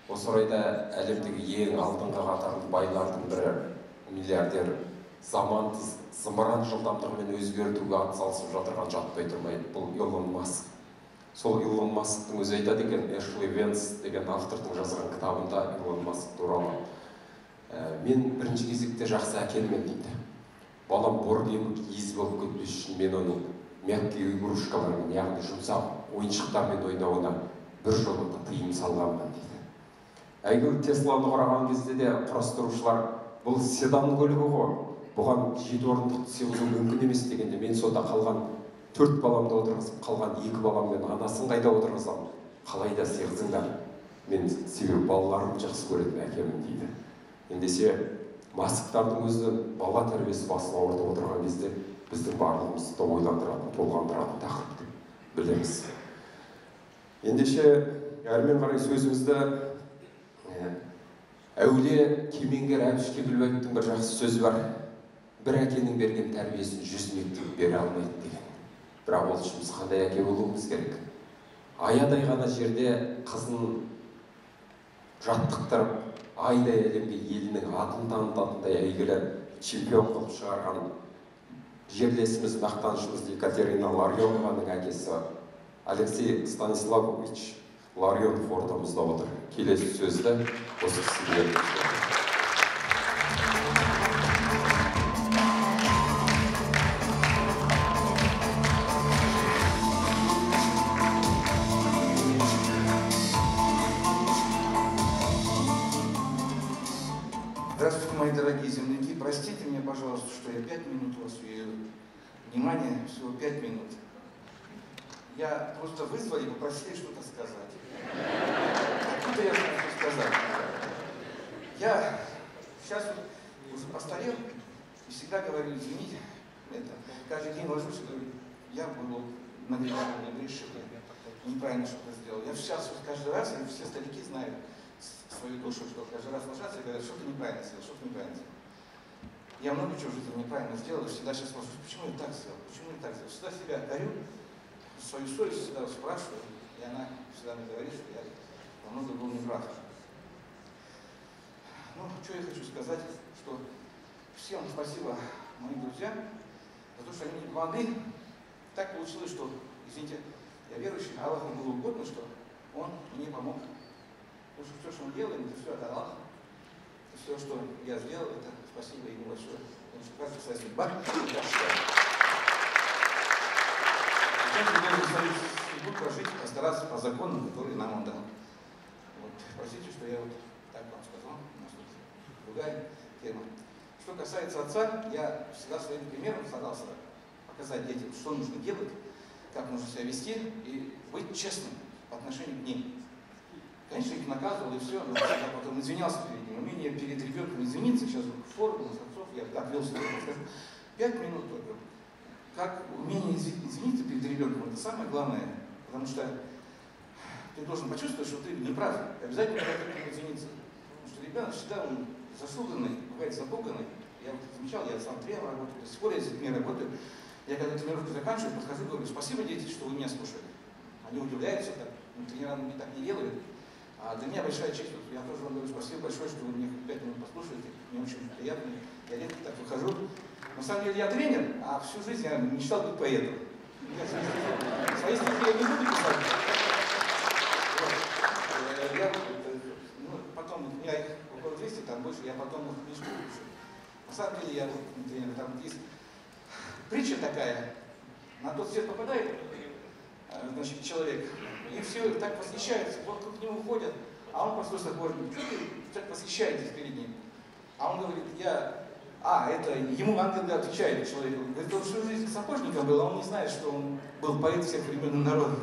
Осы орайда әлемдегі ең алдыңғы қатарлы байлардың бірі миллиардер заманды зымыран жылдамдығымен өзгертуге атсалысып жатырған жатпай тұрмайды. Бұл Илон Маск. Сол Илон Масктың өзі айтады екен, Эшли Венс деген автордың жазған кітабында Илон Маск туралы. Мен бірінші кезекте жақсы әкелмен дейді. Балам бордемік ез болып кетпес үшін мен оның мягкий игрушкалармен, яғни жұмсақ ойыншықтармен ойнауына бір жолында тыйым салғанмын дейді. Әйгілі Тесланы құраған кезде де құрастырушылар бұл седан көлігі ғой, бұған 7 орындық сыйғызу мүмкін емес дегенде мен сонда қалған 4 баламды отырғызып, қалған 2 баламмен анасын қайда отырғызам, қалай да сыйғызыңдар. Мен себебі балаларым жақсы көретін әкемін дейді. Ендесе Масктардың өзі бала тәрбиесі басына ауыртып отырған кезде біздің барлығымызды ойландыратын, толғандыратын тақырыпты білеміз. Ендеше әрмен қарай сөзімізді әулие кемеңгер Әбіш Кекілбаевтың бір жақсы сөзі бар. Бір әкенің берген тәрбиесін 100 мектеп бере алмайды деген. Бірақ ол үшін біз қандай әке болуымыз керек? Аядай ғана жерде қызын жаттықтырып, айдай әлемге елінің атын танытатындай әйгілі чемпион қылып шығарған жерлесіміз, мақтанышымыз Екатерина Ларионованың әкесі Алексей Станиславович Ларионов ортамызда отыр. Келесі сөзді осы кісіге береміз. Здравствуйте, мои дорогие земляки. Простите меня, пожалуйста, что я 5 минут вас уеду. Внимание, всего 5 минут. Я просто вызвали и попросили что-то сказать. Откуда я знаю, что сказать? Я сейчас вот уже постарел и всегда говорю, извините, каждый день ложусь и говорю, я был нагрешен, неправильно что-то сделал. Я сейчас вот каждый раз, и все старики знают свою душу, что каждый раз ложатся и говорят, что ты неправильно сделал, что ты неправильно сделал. Я много чего в жизни неправильно сделал, и всегда сейчас спрашиваю, почему я так сделал, почему я так сделал. Всегда себя корю, свою совесть всегда спрашиваю, и она всегда мне говорит, что я во многом был неправ. Ну, что я хочу сказать, что всем спасибо, мои друзья, за то, что они мне помогли. Так получилось, что, извините, я верующий, Аллаху было угодно, что Он мне помог. Потому что все, что мы делаем, это все от Аллаха. И все, что я сделал, это спасибо Ему большое. Потому что каждый своя судьба. Каждый должен свою судьбу прожить, постараться по законам, которые нам Он дал. Вот. Простите, что я вот так вам сказал. У нас тут другая тема. Что касается отца, я всегда своим примером старался показать детям, что нужно делать, как нужно себя вести и быть честным по отношению к ним. Конечно, их наказывал и все, но я потом извинялся перед ним. Умение перед ребенком извиниться, сейчас формула с отцов, я отвел себе, скажу, 5 минут только. Как умение извиниться перед ребенком, это самое главное, потому что ты должен почувствовать, что ты не прав. Обязательно перед этим извиниться. Потому что ребенок всегда он заслуганный, бывает запуганный. Я вот замечал, я сам тренером работаю, до сих пор я с детьми работаю. Я когда тренировку заканчиваю, подхожу, говорю, спасибо, дети, что вы меня слушали. Они удивляются, так, тренера не так не делают. А для меня большая честь, вот я тоже вам говорю спасибо большое, что вы меня 5 минут послушаете. Мне очень приятно, я редко так выхожу. На самом деле я тренер, а всю жизнь я мечтал быть поэтом. Свои стихи я не буду писать. Вот. Я, потом, у меня их около 200, там больше, я потом их книжку пишу. На самом деле я тренер, там есть притча такая, на тот свет попадает, значит, человек, и все так восхищаются, вокруг него ходят, а он простой сапожник. Что ты так восхищаетесь перед ним? А он говорит, это ему ангел отвечает человеку, говорит, он всю жизнь сапожником был, а он не знает, что он был поэт всех времен и народов.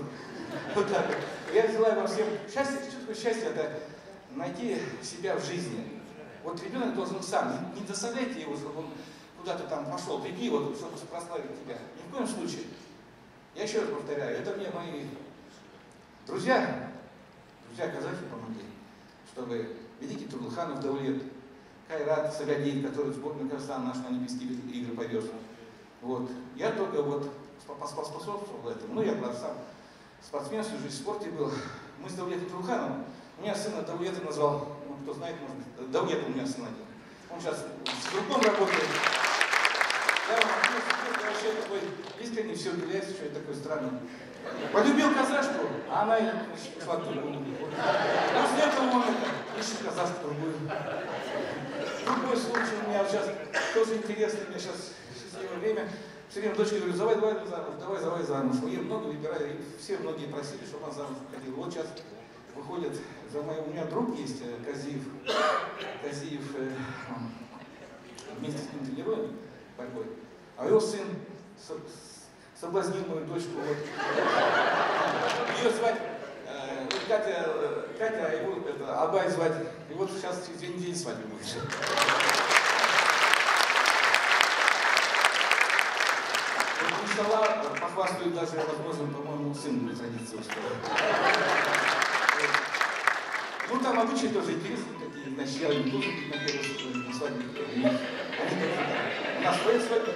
Вот так вот. Я желаю вам всем счастья. Что такое счастье? Это найти себя в жизни. Вот ребенок должен сам, не заставляйте его, чтобы он куда-то там пошел, беги, вот, чтобы прославить тебя. Ни в коем случае. Я еще раз повторяю, это мне мои друзья казахи помогли, чтобы великий Турлыханов Даулет, Кайрат Сагадеев, который в сборную Казахстана наш на Олимпийские игры повез. Вот. Я только вот поспособствовал этому. Ну, я был сам спортсмен, всю жизнь в спорте был. Мы с Даулетом Турлыхановым, у меня сына Даулета назвал, ну, кто знает, может, Даулет у меня сын один. Он сейчас с другом работает. Я вообще такой искренне все удивляется, что я такой странный. Полюбил казашку, а она ушла к другому. После этого он ищет казашку другую. Другой случай у меня сейчас тоже интересный, у меня сейчас счастливое время. Все время дочке говорю, давай замуж. Я много выбираю, и все многие просили, чтобы он замуж выходил. Вот сейчас выходит, у меня друг есть, Казиев, вместе с ним тренируем борьбой. А его сын соблазнил мою дочку. Вот. Ее звать Катя, а его Абай звать. И вот сейчас через 2 недели свадьба будет. Иншаллах, похвастают даже, возможно, по-моему, сын будет родиться. Ну, там обычаи тоже интересные такие, значит, я не должен быть на первой свадьбе. У нас своя свадьба.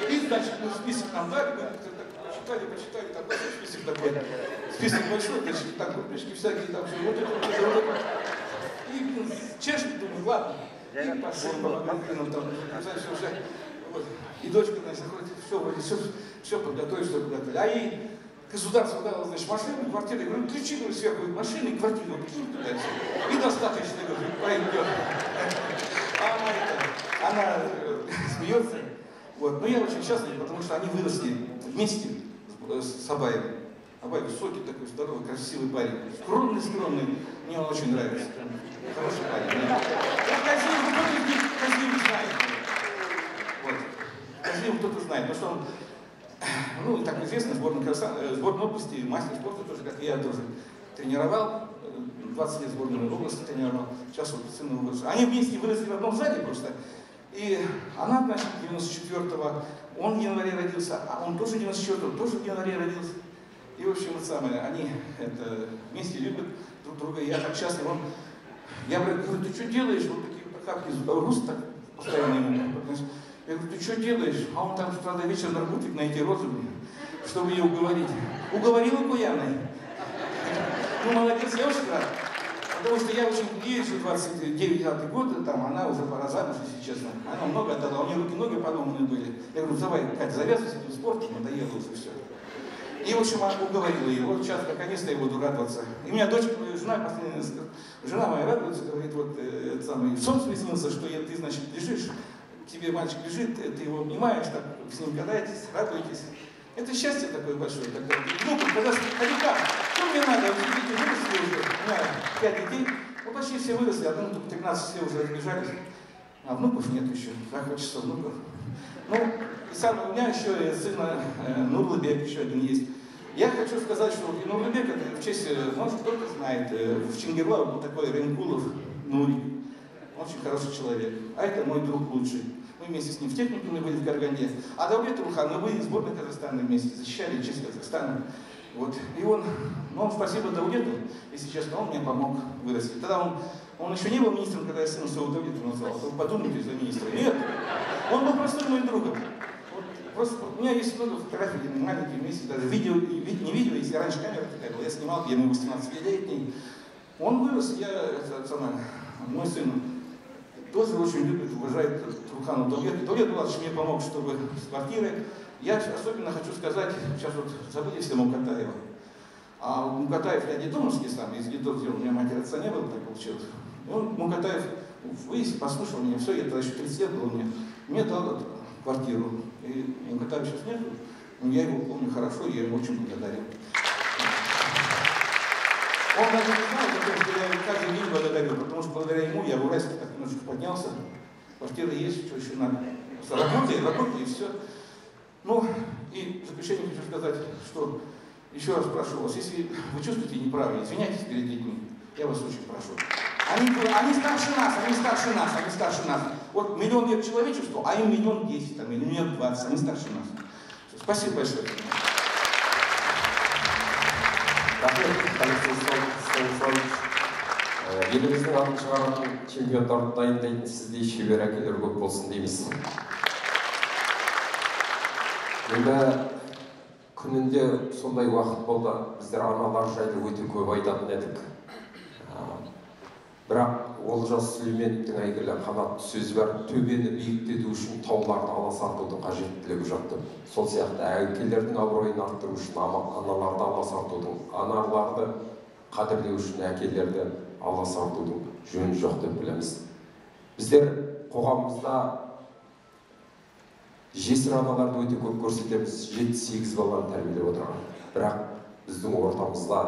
И, значит, мы список нам дали, мы почитали, там большой список такой. Список большой, значит, там купишки всякие, там все, вот это. И чешет, думаю, ладно. И пошли по магазинам, там, значит, уже. Вот. И дочка, значит, заходит, все подготовить, что подготовили. А ей государство дало, значит, машину, квартиру. Я говорю, ключи, говорю, сверху машины и квартиру, прикинь туда все. И достаточно, говорю, пойдет. А она смеется. Вот. Но я очень счастлив, потому что они выросли вместе с Абаем. Абай высокий такой, здоровый, красивый парень. Скромный. Мне он очень нравится. Хороший парень. Казиев знает. Вот. Казиев кто-то знает. Потому что он, ну, так известно, сборной области, мастер спорта тоже, как и я тоже тренировал. 20 лет сборной области тренировал. Сейчас вот сына вырос. Они вместе выросли в одном зале просто. И она, значит, 94-го, он в январе родился, а он тоже 94-го, тоже в январе родился. И, в общем, вот самое, они вместе любят друг друга, и я так счастлив. Я говорю, ты что делаешь? Вот такие покапки, рост так постоянно ему. Я говорю, ты что делаешь? А он там с утра до вечера работает на эти розы, чтобы ее уговорить. Уговорил Буяной. Ну, молодец, я очень рад. Потому что я очень ей еще 29 года, там, она уже пора замуж, если честно. Она много отдала, у нее руки-ноги поломаны были. Я говорю, давай, Катя, завязывай с этим спортом, надоело уже все. И, в общем, уговорила ее. Вот сейчас, наконец-то, я буду радоваться. И у меня дочь, жена моя радуется, говорит, вот, самый, сон снился, что ты, значит, лежишь, тебе мальчик лежит, ты его обнимаешь, так, с ним катаетесь, радуетесь. Это счастье такое большое, когда внукам, когда старикам, что мне надо, дети выросли уже, у меня 5 детей, ну почти все выросли, одному только 13 все уже разбежались, а внуков нет еще, как хочется внуков. Ну, и самое, у меня еще сына Нурлыбек еще один есть. Я хочу сказать, что Нурлыбек, это в честь, может кто-то знает, в Чингирлау был такой Ренкулов Нурик, очень хороший человек, а это мой друг лучший. Мы вместе с ним в техникуме были в Караганде. А Даулет Турхан, мы были в сборной Казахстана вместе, защищали честь Казахстана. Вот. И он, спасибо Даулету, если честно, он мне помог вырасти. Тогда он еще не был министром, когда я сына своего Даулета назвал. Вы подумайте за министра. Нет, он был простым моим другом. Вот, просто у меня есть много фотографий, где мы маленькие вместе, даже видео, не видео, если раньше камера такая была, я снимал, я ему 18-летний. Он вырос, мой сын тоже очень любит, уважает Турхана Даулета. Даулет Булатович мне помог, чтобы с квартиры. Я особенно хочу сказать, сейчас вот забыли все Мукатаева. А Мукатаев я детдомовский сам, из детдом сделал, у меня матери отца не было, так получилось. И он, Мукатаев, выяснил, послушал меня, все, я тогда еще 30 лет был, мне дал квартиру. И Мукатаева сейчас нет, но я его помню хорошо, и я ему очень благодарен. Он даже не знает, потому что я его каждый день благодарю, потому что благодаря ему я в Уральске так немножко поднялся. Квартира есть, что еще надо. Работай, и все. Ну, и в заключение хочу сказать, что еще раз прошу вас, если вы чувствуете неправильно, извиняйтесь перед детьми, я вас очень прошу. Они старше нас. Вот 1 000 000 лет человечеству, а им 1 010 000, там, или 1 020 000, они старше нас. Спасибо большое. Еліміздің атын шығаратын чемпиондарды дайындайтын сіздей шебер әкелер көп болсын дейміз. Енді күнінде сондай уақыт болды, біздер аналар жайлы өте көп айтатын едік. Бірақ Олжас Сүлейменовтің әйгілі қанатты сөзі бар, төбені биіктету үшін тауларды аласартудың қажеттілігі жатты. Сол сияқты әкелердің абыройын арттыру үшін аналарды аласартудың, аналарды қадірлеу үшін әкелерді аласартудың жөні жоқ деп білеміз. Біздер қоғамымызда жесір аналарды өте көп көрсетеміз, 7-8 баланы тәрбиелеп отырған. Бірақ біздің ортамызда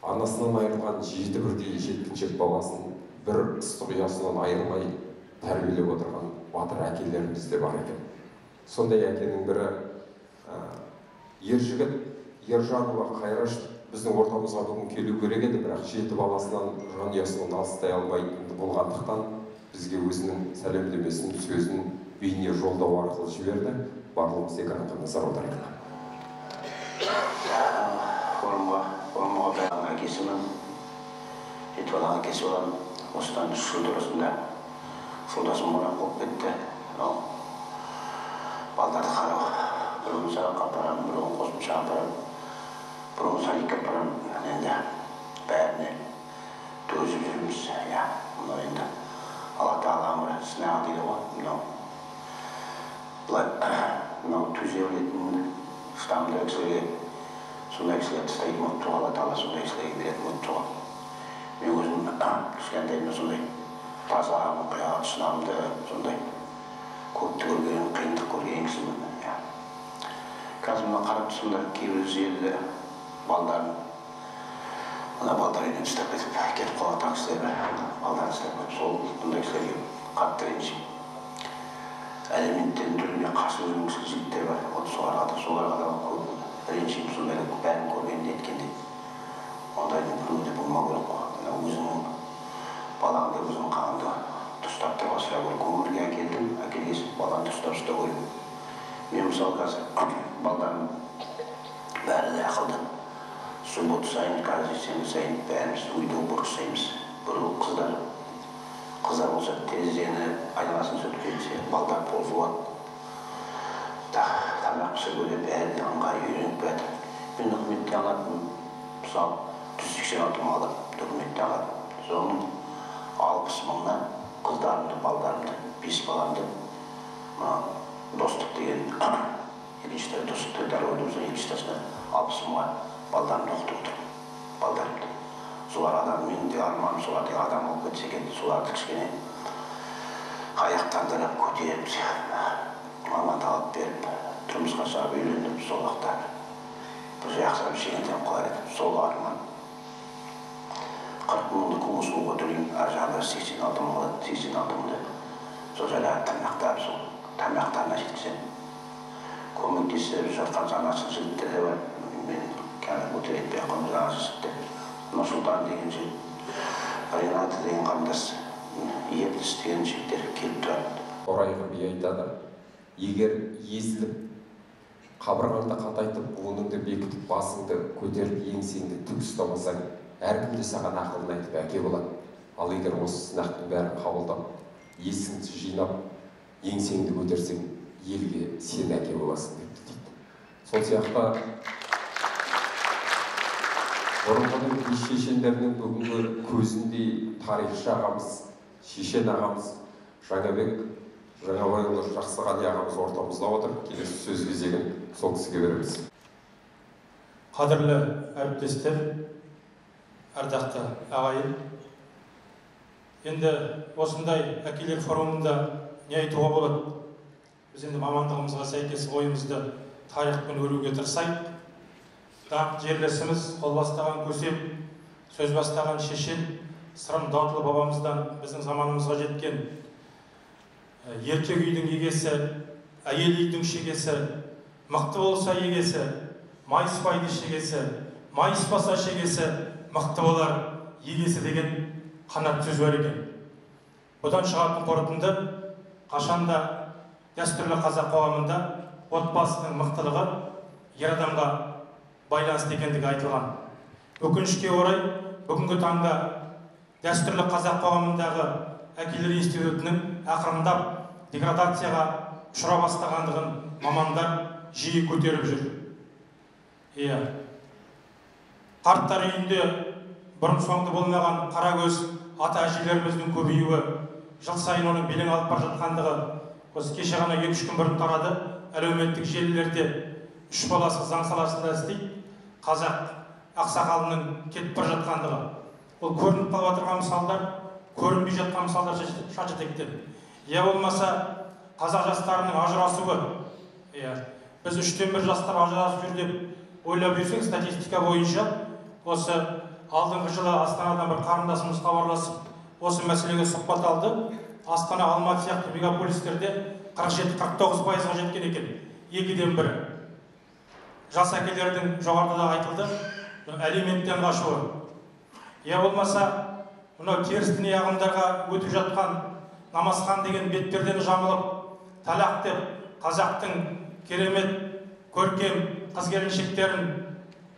анасынан айырылған 7 бірдей жеткіншек баласын бір ыстық ұясынан айырмай тәрбиелеп отырған батыр әкелеріміз де бар екен. Сондай әкенің бірі Ержігіт Ержанова Қайраш біздің ортамызға бүгін келу керек еді, бірақ 7 баласынан жанұясынан алыстай алмайтын болғандықтан бізге өзінің сәлемдемесін, сөзін бейне жолдау арқылы жіберді. Барлығымыз экранға назар аударайық. Формаға әкесінің, жеті бала әкесі olan осыдан 3 жыл тұрысында жолдасым мұрат болып кетті. Балдарды қарау, бірін сабаққа апарам, бірін қосымша апарам, бірін садикке апарам. Енді бәріне төзіп жүрміз. Мынау енді Алла Тағаланың бір сынағы дейді ғой. Мынау төзе білетін шыдамды кісілерге сондай кісілерді тастайтын ұмытты ғой, Алла Тағала сондай кісілерге беретін ұмытты ғой. Мен өзім кішкентайымда сондай таза, мұқият, шыдамды, сондай көпті көрген, қиындық көрген кісімін. Қазір мына қарап тұрсам да кейбір жерде балдарын, мына балдар үйден ұстап кетіп қалатын кісілер, балдарын ұстап кетіп, сол бұндай кісілерге қатты ренжимін. Әлеуметтің түріне қарсы өзінің кісі жігіттер бар, соларға да көп ренжимін, сондайлар бәрін көргенде еткенде. Ондайдың біреуде болмау керек қой. Өзіңнің балаңды, өзің қаныңды тұстап тұрып асыра көріп, өмірге әкелдің, әкелгесін балаңды тұстап көріп. Мен мысалы қазір балдарым бәрі де ақылды. Суббота сайын, қазір сенбі сайын бәріміз үйде уборка жасаймыз. Біреу қыздар Қыздар болса терезені айналасын сөйтіп жетсе, балдар бозылады. Тамақ пісіріп өле бәріне ыңғай үйреніп бәрді. Мен үкіметте алатын, мысалы, 186 алып, үкіметте алатын. Соның 60 мыңнан қыздарымды, балдарымды, 5 баламды достық деген екінші достық тойдар ойдымызда екіншісіне 60 мыңға балдарымды оқытып отырмын. Балдарымды. Солар адам, менің де арманым солар деген адам болып кетсе екен, соларды кішкене аяқтандырып, көтеріп, маман алып беріп, тұрмысқа шығарып үйленіп, сол уақытта бір жақсарып жеңілден қалар едім. Сол арман. 40 мыңды көңілсуға төлеймін, ар жағында 86 мың алады, 86 мыңды сол жаңағы тамақтап, сол тамақтарына жеткіземін. Көмектесіп жатқан жаңасын жігіттер де бар. Мен кәдімгі өтір етпей қоймыз жаңасы жігіттер. Нұрсұлтан деген жігіт, Рената деген қандас, ерліс деген жігіттер келіп тұрады. Торайғы би айтады, егер езіліп, қабырғаңды қатайтып, оныңды бекітіп, басыңды көтеріп, еңсеңді тік ұстамасаң, әркімде саған ақылын айтып әке болады. Ал егер осы сынақтың бәрін қабылдап, есіңді жинап, еңсеңді көтерсең, елге сен әке боласың деп дейді. Сол сияқты бұрынғының би шешендерінің бүгінгі көзіндей тарихшы ағамыз, шешен ағамыз, Жаңабайұлы Жақсығали ағамыз ортамызда отыр. Келесі сөз кезегін сол кісіге береміз. Қадірлі әріптестер, ардақты ағайын, енді осындай әкелер форумында не айтуға болады? Біз енді мамандығымызға сәйкес ойымызды тарихпен өруге тырысайық. Жерлесіміз, қол бастаған көсем, сөз бастаған шешен, Сырым Датұлы бабамыздан біздің заманымызға жеткен еркек үйдің егесі, әйел үйдің шегесі, мықты болса егесі, майыспайды шегесі, майыспаса шегесі, мықты болар егесі деген қанат сөз бар екен. Бұдан шығатын қорытынды қашанда дәстүрлі қазақ қоғамында отбасының мықтылығы ер адамға байланысты екендігі айтылған. Өкінішке орай, бүгінгі таңда дәстүрлі қазақ қоғамындағы әкелер институтының ақырындап деградацияға ұшыра бастағандығын мамандар жиі көтеріп жүр. Қарттар үйінде бұрын соңды болмаған қарагөз ата-әжелеріміздің көбеюі, жыл сайын оның белең алып бара жатқандығы, осы кеше ғана 2-3 күн бұрын тарады, әлеуметтік желілерде 3 баласы заң саласында істейді, қазақ ақсақалының кетіп бара жатқандығы. Ол көрініп қалып отырған мысалдар, көрінбей жатқан мысалдар шашытектен. Болмаса қазақ жастарының ажырасуы. Біз 3-тен 1 жастар ажырасып жүр деп ойлап жүрсек, статистика бойынша осы алдыңғы жылы Астанадан бір қарындасымыз хабарласып, осы мәселеге сұхбат алды. Астана, Алматы сияқты мегаполистерде 47-49%-ға жеткен екен. 2-ден 1. Жас әкелердің жоғарыда айтылды, алименттен қашуы. Болмаса, мынау теріс діни ағымдарға өтіп жатқан намазхан деген бетпердені жамылып, талақ деп қазақтың керемет, көркем қыз-келіншектерін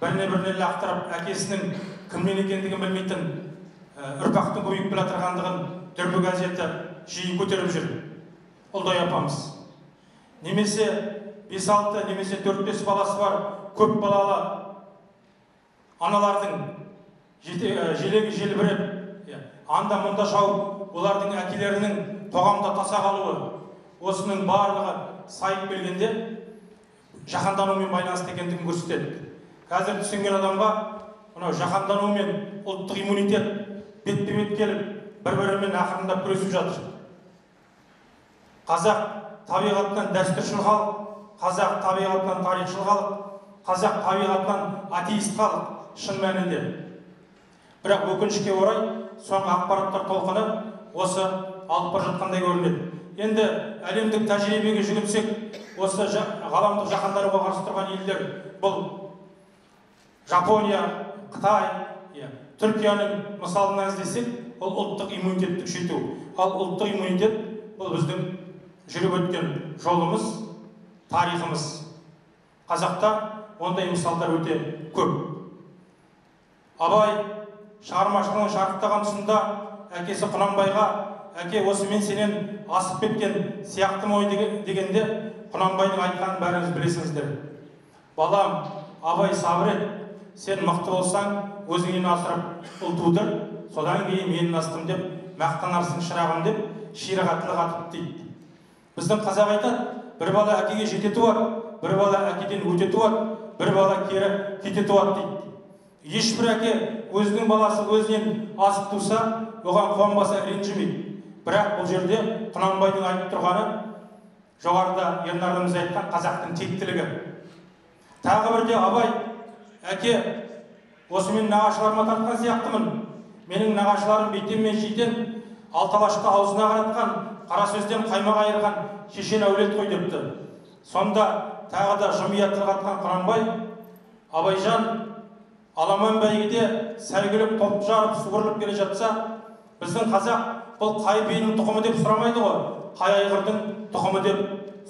біріне-біріне лақтырып, әкесінің кімнен екендігін білмейтін ұрпақтың көбейіп келе жатқандығын Дүрбі газеті жиі көтеріп жүр. Ұлдай апамыз. Немесе 5-6 немесе 4-5 баласы бар көп балалы аналардың желегі желбіреп, анда-мұнда шауып, олардың әкелерінің қоғамда таса қалуы, осының барлығы сайып келгенде жаһанданумен байланысты екендігін көрсетеді. Қазір түсінген адамға мынау жаһанданумен ұлттық иммунитет бетпе-бет келіп, бір-бірімен ақырындап күресіп жатыр. Қазақ табиғатынан дәстүршіл халық, қазақ табиғатынан тарихшыл халық, қазақ табиғатынан атеист халық шын мәнінде. Бірақ өкінішке орай, соңғы ақпараттар толқыны осы алып бара жатқандай көрінеді. Енді әлемдік тәжірибеге жүгінсек, осы ғаламдық жаһандануға қарсы тұрған елдер бұл Жапония, Қытай, Түркияның мысалына іздесек, ол ұлттық иммунитетті күшейту. Ал ұлттық иммунитет бұл біздің жүріп өткен жолымыз, тарихымыз. Қазақта ондай мысалдар өте көп. Абай шығармашылығын шарықтаған тұсында әкесі Құнанбайға әке осы мен сенен асып кеткен сияқты ой дегенде Құнанбайдың айтқанын бәріңіз білесіңіздер. Балам, абай сабыр ет, сен мықты болсаң өзіңнен асырып ұл тудыр, содан кейін менен астым деп мақтанарсың шырағым деп ширақ атып дейді. Біздің қазақ айтады, бір бала әкеге жете туады, бір бала әкеден өте туады, бір бала кері кете туады дейді. Ешбір әке өзінің баласы өзінен асып туса, оған қуанбаса ренжімейді. Бірақ бұл жерде Құнанбайдың айтып тұрғаны жоғарыда ернарымыз айтқан қазақтың тектілігі. Тағы бірде абай, әке, осы мен нағашыларыма тартқан сияқтымын. Менің нағашыларым бейтен мен шетен, алталашты аузына қаратқан, қара сөзден қаймақ айырған шешен әулет қой депті. Сонда тағы да жымия тіл қатқан Құнанбай, Абайжан, аламан бәйгеде сәйгіліп топ жарып суырылып келе жатса, біздің қазақ бұл қай бейінің тұқымы деп сұрамайды ғой, қай айғырдың тұқымы деп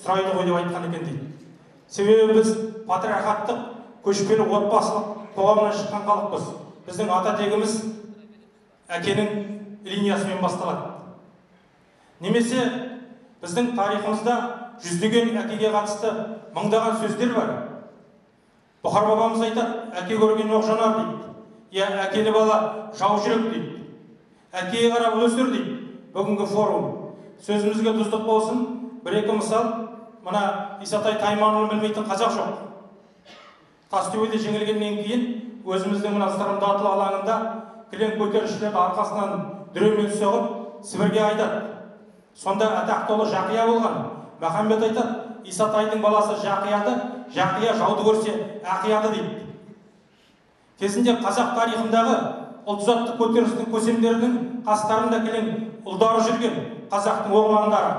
сұрайды ғой деп айтқан екен дейді. Себебі біз патриархаттық, көшпелі отбасылық қоғамнан шыққан халықпыз. Біздің ата тегіміз әкенің линиясымен басталады. Немесе біздің тарихымызда жүздеген әкеге қатысты мыңдаған сөздер бар. Бұхар бабамыз айтады, әке көрген оқ жанар дейді. Я әкелі бала жау жүрек дейді. Әкеге қарап өсір дейді. Бүгінгі форум. Сөзімізге тұздық болсын, бір-екі мысал, мына Исатай Тайманұлын білмейтін қазақ жоқ. Тастөбеде жеңілгеннен кейін өзіміздің мына Сырым Датыл алаңында кілең көтерілісшілерді арқасынан дүремен соғып Сібірге айдады. Сонда атақты ұлы Жақия болған. Махамбет айтады, Исатайдың баласы Жақияды, Жақия жауды көрсе ақияды дейді. Кезінде қазақ тарихындағы ұлт-азаттық көтерілістің көсемдерінің қастарында келген ұлдары жүрген қазақтың оғландары.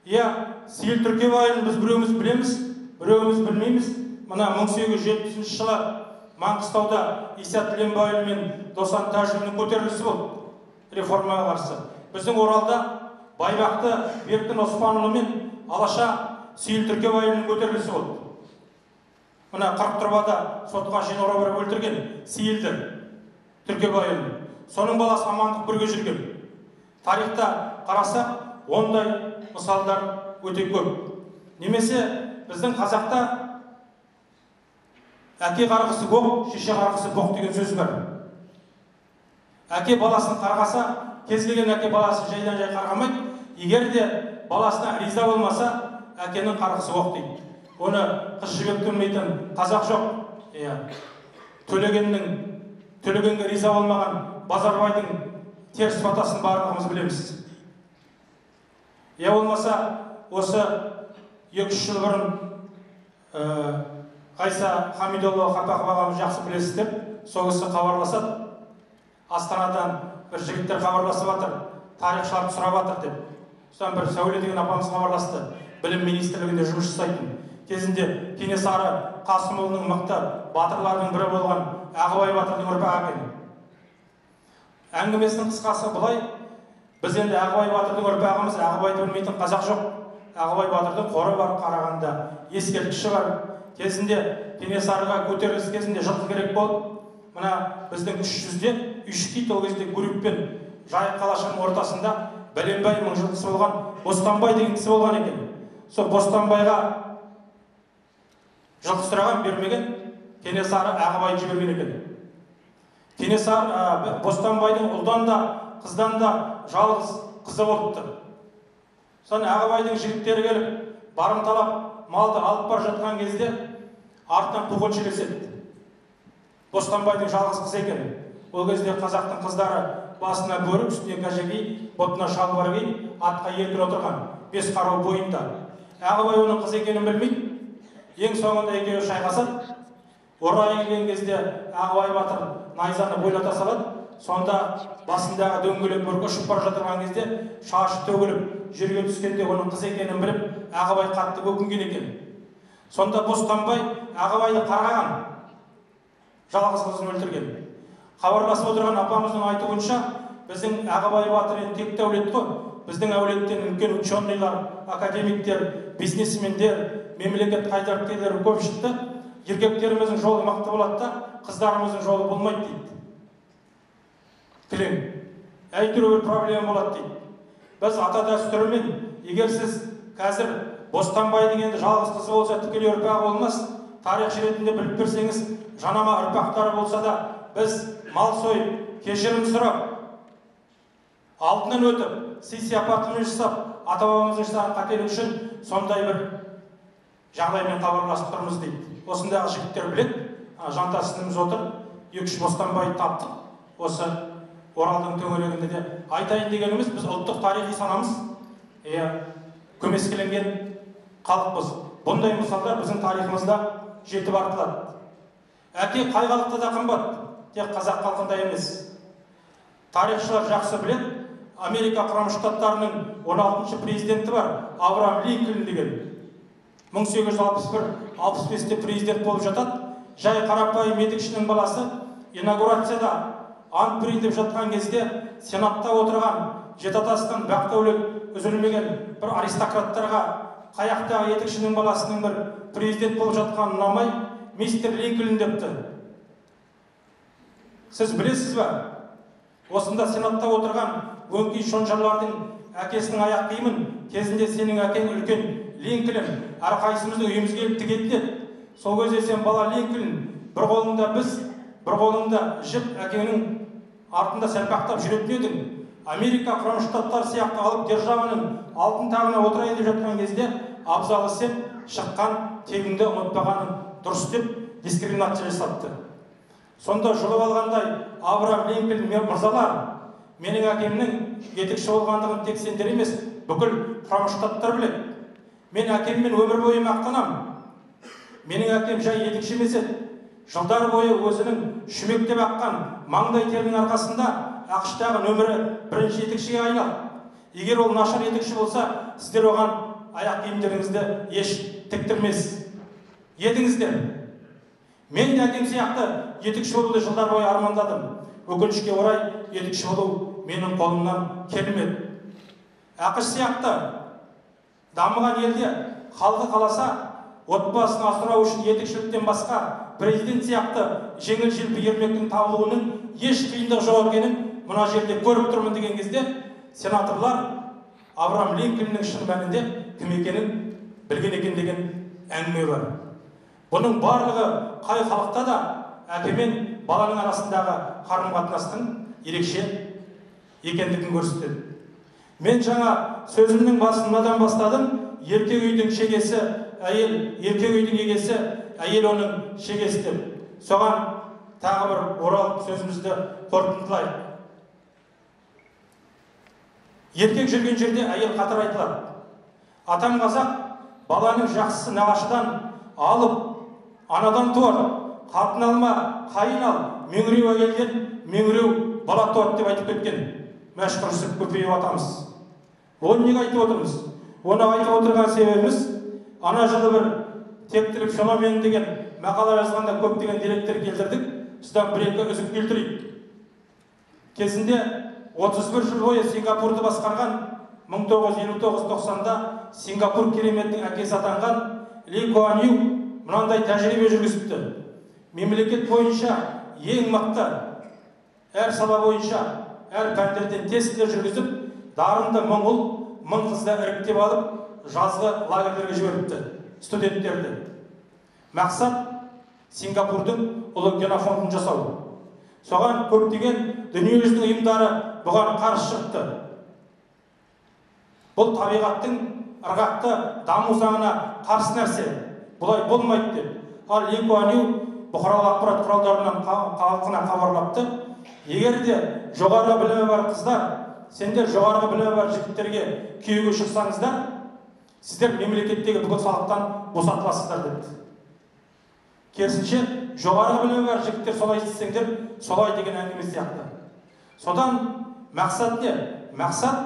Иә, Сейіл Түркебайын біз біреуміз білеміз, біреуміз білмейміз. Мына 1870 жылы Маңғыстауда Иса Тіленбайұлы мен Досан Тәжіннің көтерілісі болды, реформаға қарсы. Біздің Оралда Байбақты Беркін Оспанұлы мен Алаша Сейіл Түркебайұлының көтерілісі болды. Мына Қырықтұрбада сотқа шейін ора-бара өлтірген Сейілді Түркебайұлы. Соның баласы Амандық бірге жүрген. Тарихта қарасақ, ондай мысалдар өте көп. Немесе біздің қазақта әке қарғысы боқ, шеше қарғысы боқ деген сөз бар. Әке баласын қарғаса, кез келген әке баласы жайдан жай қарғамайды. Егер де баласына риза болмаса, әкенің қарғысы боқ дейді. Оны қыз жібек төлмейтін қазақ жоқ. Төлегенге риза болмаған Базарбайдың теріс батасын барлығымыз білеміз. Болмаса, осы 2-3 жыл бұрын Қайса Хамидолла Қапақов ағамыз жақсы білесіздер, сол кісі хабарласады. Астанадан бір жігіттер хабарласып жатыр, тарихшыларды сұрап жатыр деп. Содан бір Сәуле деген апамыз хабарласты, білім министрлігінде жұмыс жасайтын. Кезінде Кенесары Қасымұлының мықты батырларының бірі болған Ағыбай батырдың ұрпағы екен. Әңгімесінің қысқасы былай, біз енді Ағыбай батырдың ұрпағымыз, Ағыбайды білмейтін қазақ жоқ. Ағыбай батырдың қоры бар Қарағандыда, ескерткіші бар. Кезінде Кенесарыға көтеріліс кезінде жылқы керек болды. Мына біздің 300-де Үшкей ол кезде Гурюппен Жайық қалашығының ортасында Бәленбай мың жылқысы болған Бостанбай деген кісі болған екен. Сол Бостанбайға жылқы сұраған бермеген, Кенесары Ағыбайды жіберген екен. Кенесары Бостанбайдың ұлдан да, қыздан да жалғыз қызы болыпты. Соны Ағыбайдың жігіттері келіп, барымталап малды алып бар жатқан кезде артынан қуғын шелеседі. Бостанбайдың жалғыз қызы екен. Ол кезде қазақтың қыздары басына бөрік, үстіне кәжеги, ботына шалбар киіп, атқа еркін отырған 5 қару бойында. Ағыбай оның қыз екенін білмейді. Ең соңында екеуі шайқасады. Орайы келген кезде Ағыбай батыр найзаны бойлата салады. Сонда басындағы дөңгелек бөрік ұшып бара жатырған кезде шашы төгіліп, жерге түскенде оның қыз екенін біліп, Ағыбай қатты өкінген екен. Сонда Бостанбай Ағыбайды қарғаған, жалғыз қызын өлтірген. Хабарласып отырған апамыздың айтуынша, біздің Ағыбай батыр текті әулет қой. Біздің әулеттен үлкен ученыйлар, академиктер, бизнесмендер, мемлекет қайраткерлері көп шықты. Еркектеріміздің жолы мықты болады да, қыздарымыздың жолы болмайды дейді. Кілең. Әйтеуір бір проблема болады дейді. Біз ата дәстүрімен, егер сіз қазір Бостанбайдың енді жалғыз қызы болса, тікелей ұрпағы болмас, тарих ретінде біліп берсеңіз, жанама ұрпақтары болса да, біз мал сойып, кешірім сұрап, алдынан өтіп, сый-сияпатымен жасап, ата-бабамыздың жасаған қателік үшін сондай бір жағдаймен хабарласып тұрмыз дейді. Осындағы жігіттер біледі, жантасымыз отыр, 2-3 Бостанбайды таптық. Осы Оралдың төңірегінде де айтайын дегеніміз, біз ұлттық тарихи санамыз көмескеленген халықпыз. Бұндай мысалдар біздің тарихымызда жетіп артылады. Әке қай халықта да қымбат, тек қазақ халқында емес. Тарихшылар жақсы біледі, Америка Құрама Штаттарының 16-шы президенті бар, Авраам Линкольн деген. 1861-65-те президент болып жатады. Жай қарапайым етікшінің баласы инаугурацияда ант берейін деп жатқан кезде сенатта отырған жеті атасынан бақ-дәулет үзілмеген бір аристократтарға қаяқтағы етікшінің баласының бір президент болып жатқанын ұнамай мистер Линкольн депті. Сіз білесіз ба? Осында сенатта отырған өңкей шонжарлардың әкесінің аяқ киімін кезінде сенің әкең үлкен Линкольн әрқайсымыздың үйімізге келіп тігетін еді. Сол кезде сен бала Линкольн, бір қолыңда біз, бір қолыңда жіп әкеңнің артында сәлпақтап жүретін едің. Америка Құрама Штаттар сияқты алып державаның алтын тағына отырайын деп жатқан кезде абзалы сен шыққан тегіңді ұмытпағанын дұрыс деп дискриминация жасапты. Сонда жұлып алғандай Авраам Линкольн мырзалар, менің әкемнің етікші болғандығын тек сендер емес, бүкіл Құрама Штаттар біледі. Мен әкеммен өмір бойы мақтанам. Менің әкем жай етікші емес еді. Жылдар бойы өзінің шүмектеп аққан маңдай терінің арқасында ақштағы нөмірі 1-ші етікшіге айналды. Егер ол нашар етікші болса, сіздер оған аяқ киімдеріңізді еш тіктірмес едіңіздер. Мен де әкем сияқты етікші болуды жылдар бойы армандадым. Өкінішке орай етікші болу менің қолымнан келмеді. Ақш сияқты дамыған елде халқы қаласа, отбасын асырау үшін етікшіліктен басқа президент сияқты жеңіл-желпі ермектің табылуының еш қиындық жоқ екенін мына жерде көріп тұрмын деген кезде сенаторлар Авраам Линкольннің шын мәнінде кім екенін білген екен деген әңгіме бар. Бұның барлығы қай халықта да әке мен баланың арасындағы қарым-қатынастың ерекше екендігін көрсетеді. Мен жаңа сөзімнің басын мынадан бастадым. Еркек үйдің шегесі әйел, еркек үйдің егесі әйел оның шегесі деп. Соған тағы бір оралып сөзімізді қорытындылайық. Еркек жүрген жерде әйел қатар айтылады. Атам қазақ баланың жақсысы нағашыдан алып, анадан туар, қатын алма, қайын ал, меңіреу әйелден меңіреу бала туады деп айтып кеткен. Мәшһүр Жүсіп көпейіп атамыз. Оны неге айтып отырмыз? Оны айтып отырған себебіміз, ана жылы бір тектілік феномен деген мақала жазғанда көптеген деректер келтірдік. Содан бір-екі үзіп келтірейік. Кезінде 31 жыл бойы Сингапурды басқарған 1959-90-да Сингапур кереметтің әкесі атанған Ли Куан Ю мынандай тәжірибе жүргізіпті. Мемлекет бойынша ең мықты әр сала бойынша әр пәндерден тестілер жүргізіп, дарынды мың ұл, мың қызды іріктеп алып, жазғы лагерлерге жіберіпті студенттерді. Мақсат Сингапурдың ұлы генофондын жасау. Соған көптеген дүниежүзілік ұйымдары бұған қарсы шықты. Бұл табиғаттың ырғақты даму заңына қарсы нәрсе. Бұлай болмайды деп. Ал Ли Куан Ю бұқаралық ақпарат құралдарынан халқына хабарлапты. Егер де жоғарғы білімі бар қыздар, сендер жоғарғы білімі бар жігіттерге күйеуге шықсаңыздар, сіздер мемлекеттегі бүкіл салықтан босатыласыздар деді. Керісінше, жоғарғы білімі бар жігіттер солай істесеңдер, солай деген әңгіме сияқты. Содан мақсат не? Мақсат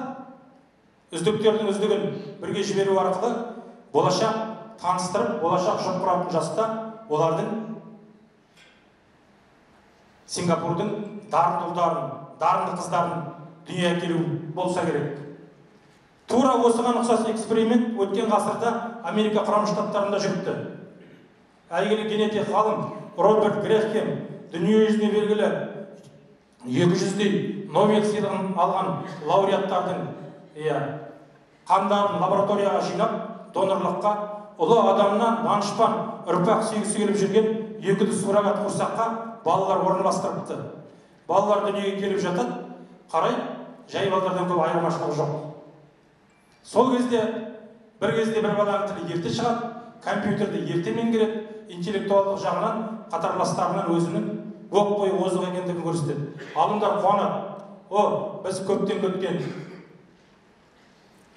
үздіктердің үздігін бірге жіберу арқылы болашақ таныстырып, болашақ жұп құратын жаста олардың Сингапурдың дарынды ұлдарын, дарынды қыздарын дүние әкелу болса керек. Тура осыған ұқсас эксперимент өткен ғасырда Америка Құрама Штаттарында жүріпті. Әйгілі генетик ғалым Роберт Грехем дүние жүзіне белгілі 200-дей Нобель сыйлығын алған лауреаттардың қандарын лабораторияға жинап, донорлыққа, ұлы адамнан данышпан ұрпақ сүйгісі келіп жүрген 2 суррогат құрсаққа балалар орналастырыпты. Балалар дүниеге келіп жатады, қарай, жай балалардан көп айырмашылығы жоқ. Сол кезде, бір баланың тілі ерте шығады, компьютерді ерте меңгереді, интеллектуалдық жағынан қатарластарынан өзінің оқ бойы озық екендігін көрсетеді. Алымдар қуанады. Біз көптен күткен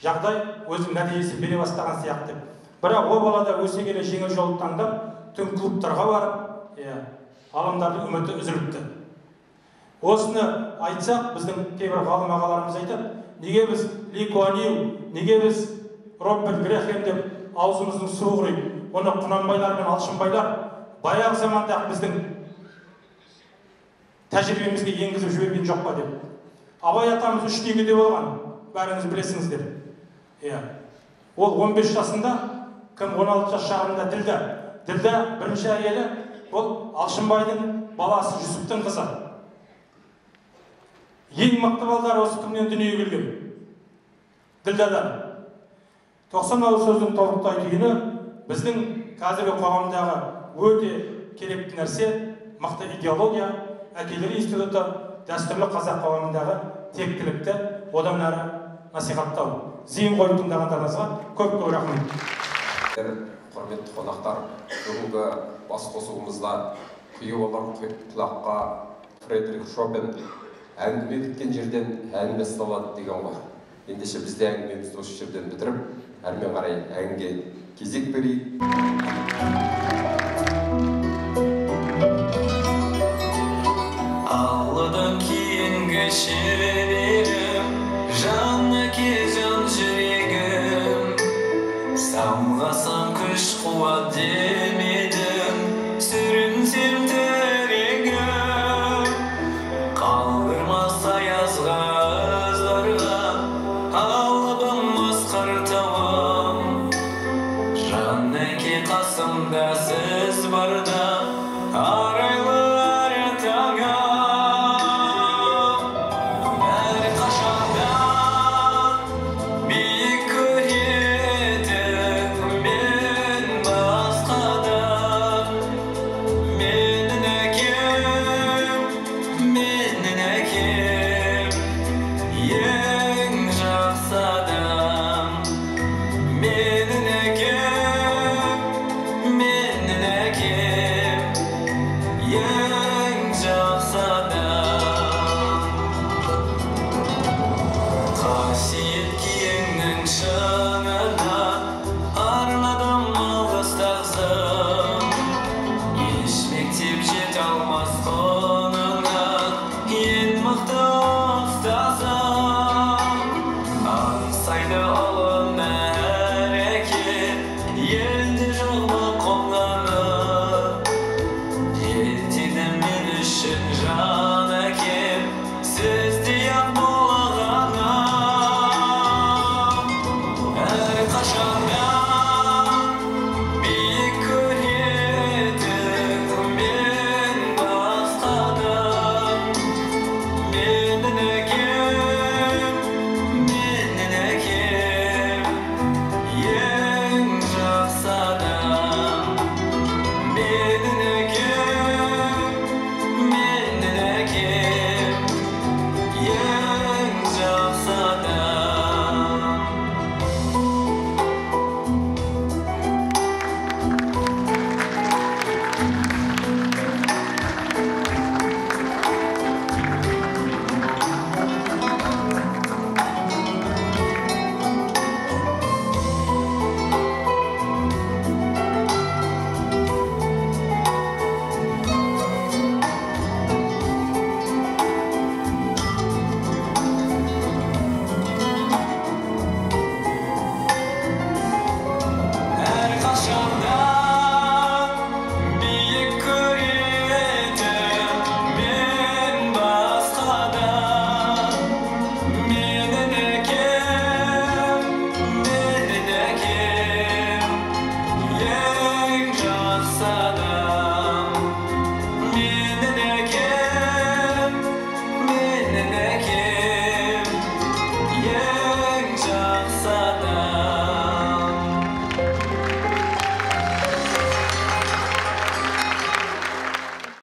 жағдай өзінің нәтижесін бере бастаған сияқты. Бірақ ол балада өсе келе жеңіл жолды таңдап, түн клубтарға барып, ғалымдардың үміті үзіліпті. Осыны айтсақ, біздің кейбір ғалым ағаларымыз айтады, неге біз Ли Куан Ю, неге біз Роберт Грехем деп аузымыздың суы құрайды, оны Құнанбайлар мен Алшынбайлар баяғы заманда біздің тәжірибемізге енгізіп жіберген жоқ па деп. Абай атамыз 3 деңгейде болған, бәріңіз білесіңіздер. Ол 15 жасында, кім 16 жас шағында Ділдә. Ділдә бірінші әйелі, ол Алшынбайдың баласы Жүсіптің қызы. Ең мықты балдар осы кімнен дүниеге келген? Ділдәдан. 90 сөздің толықтай түйіні біздің қазіргі қоғамдағы өте керекті нәрсе, мықты идеология, әкелер институты, дәстүрлі қазақ қоғамындағы тектілікті одан әрі насихаттау. Зейін қойып тыңдағандарыңызға көп рахмет. Құрметті қонақтар, бүгінгі бас қосуымызда құйып алған құлаққа Фридрих Шопен әңгіме біткен жерден әңгіме басталады деген бар. Ендеше бізде әңгімемізді осы жерден бітіріп, әрмен қарай әңгімеге кезек берейік. Алладан кейінгі шеберім, жанна кезін жүрегім, самғасам күш қуат демедім, сүрінсем тірегім, қалдырмас аязға ызғарға, алыбым асқар тауым, жаннеке қасымда сіз барда, арайлы әрі таңым.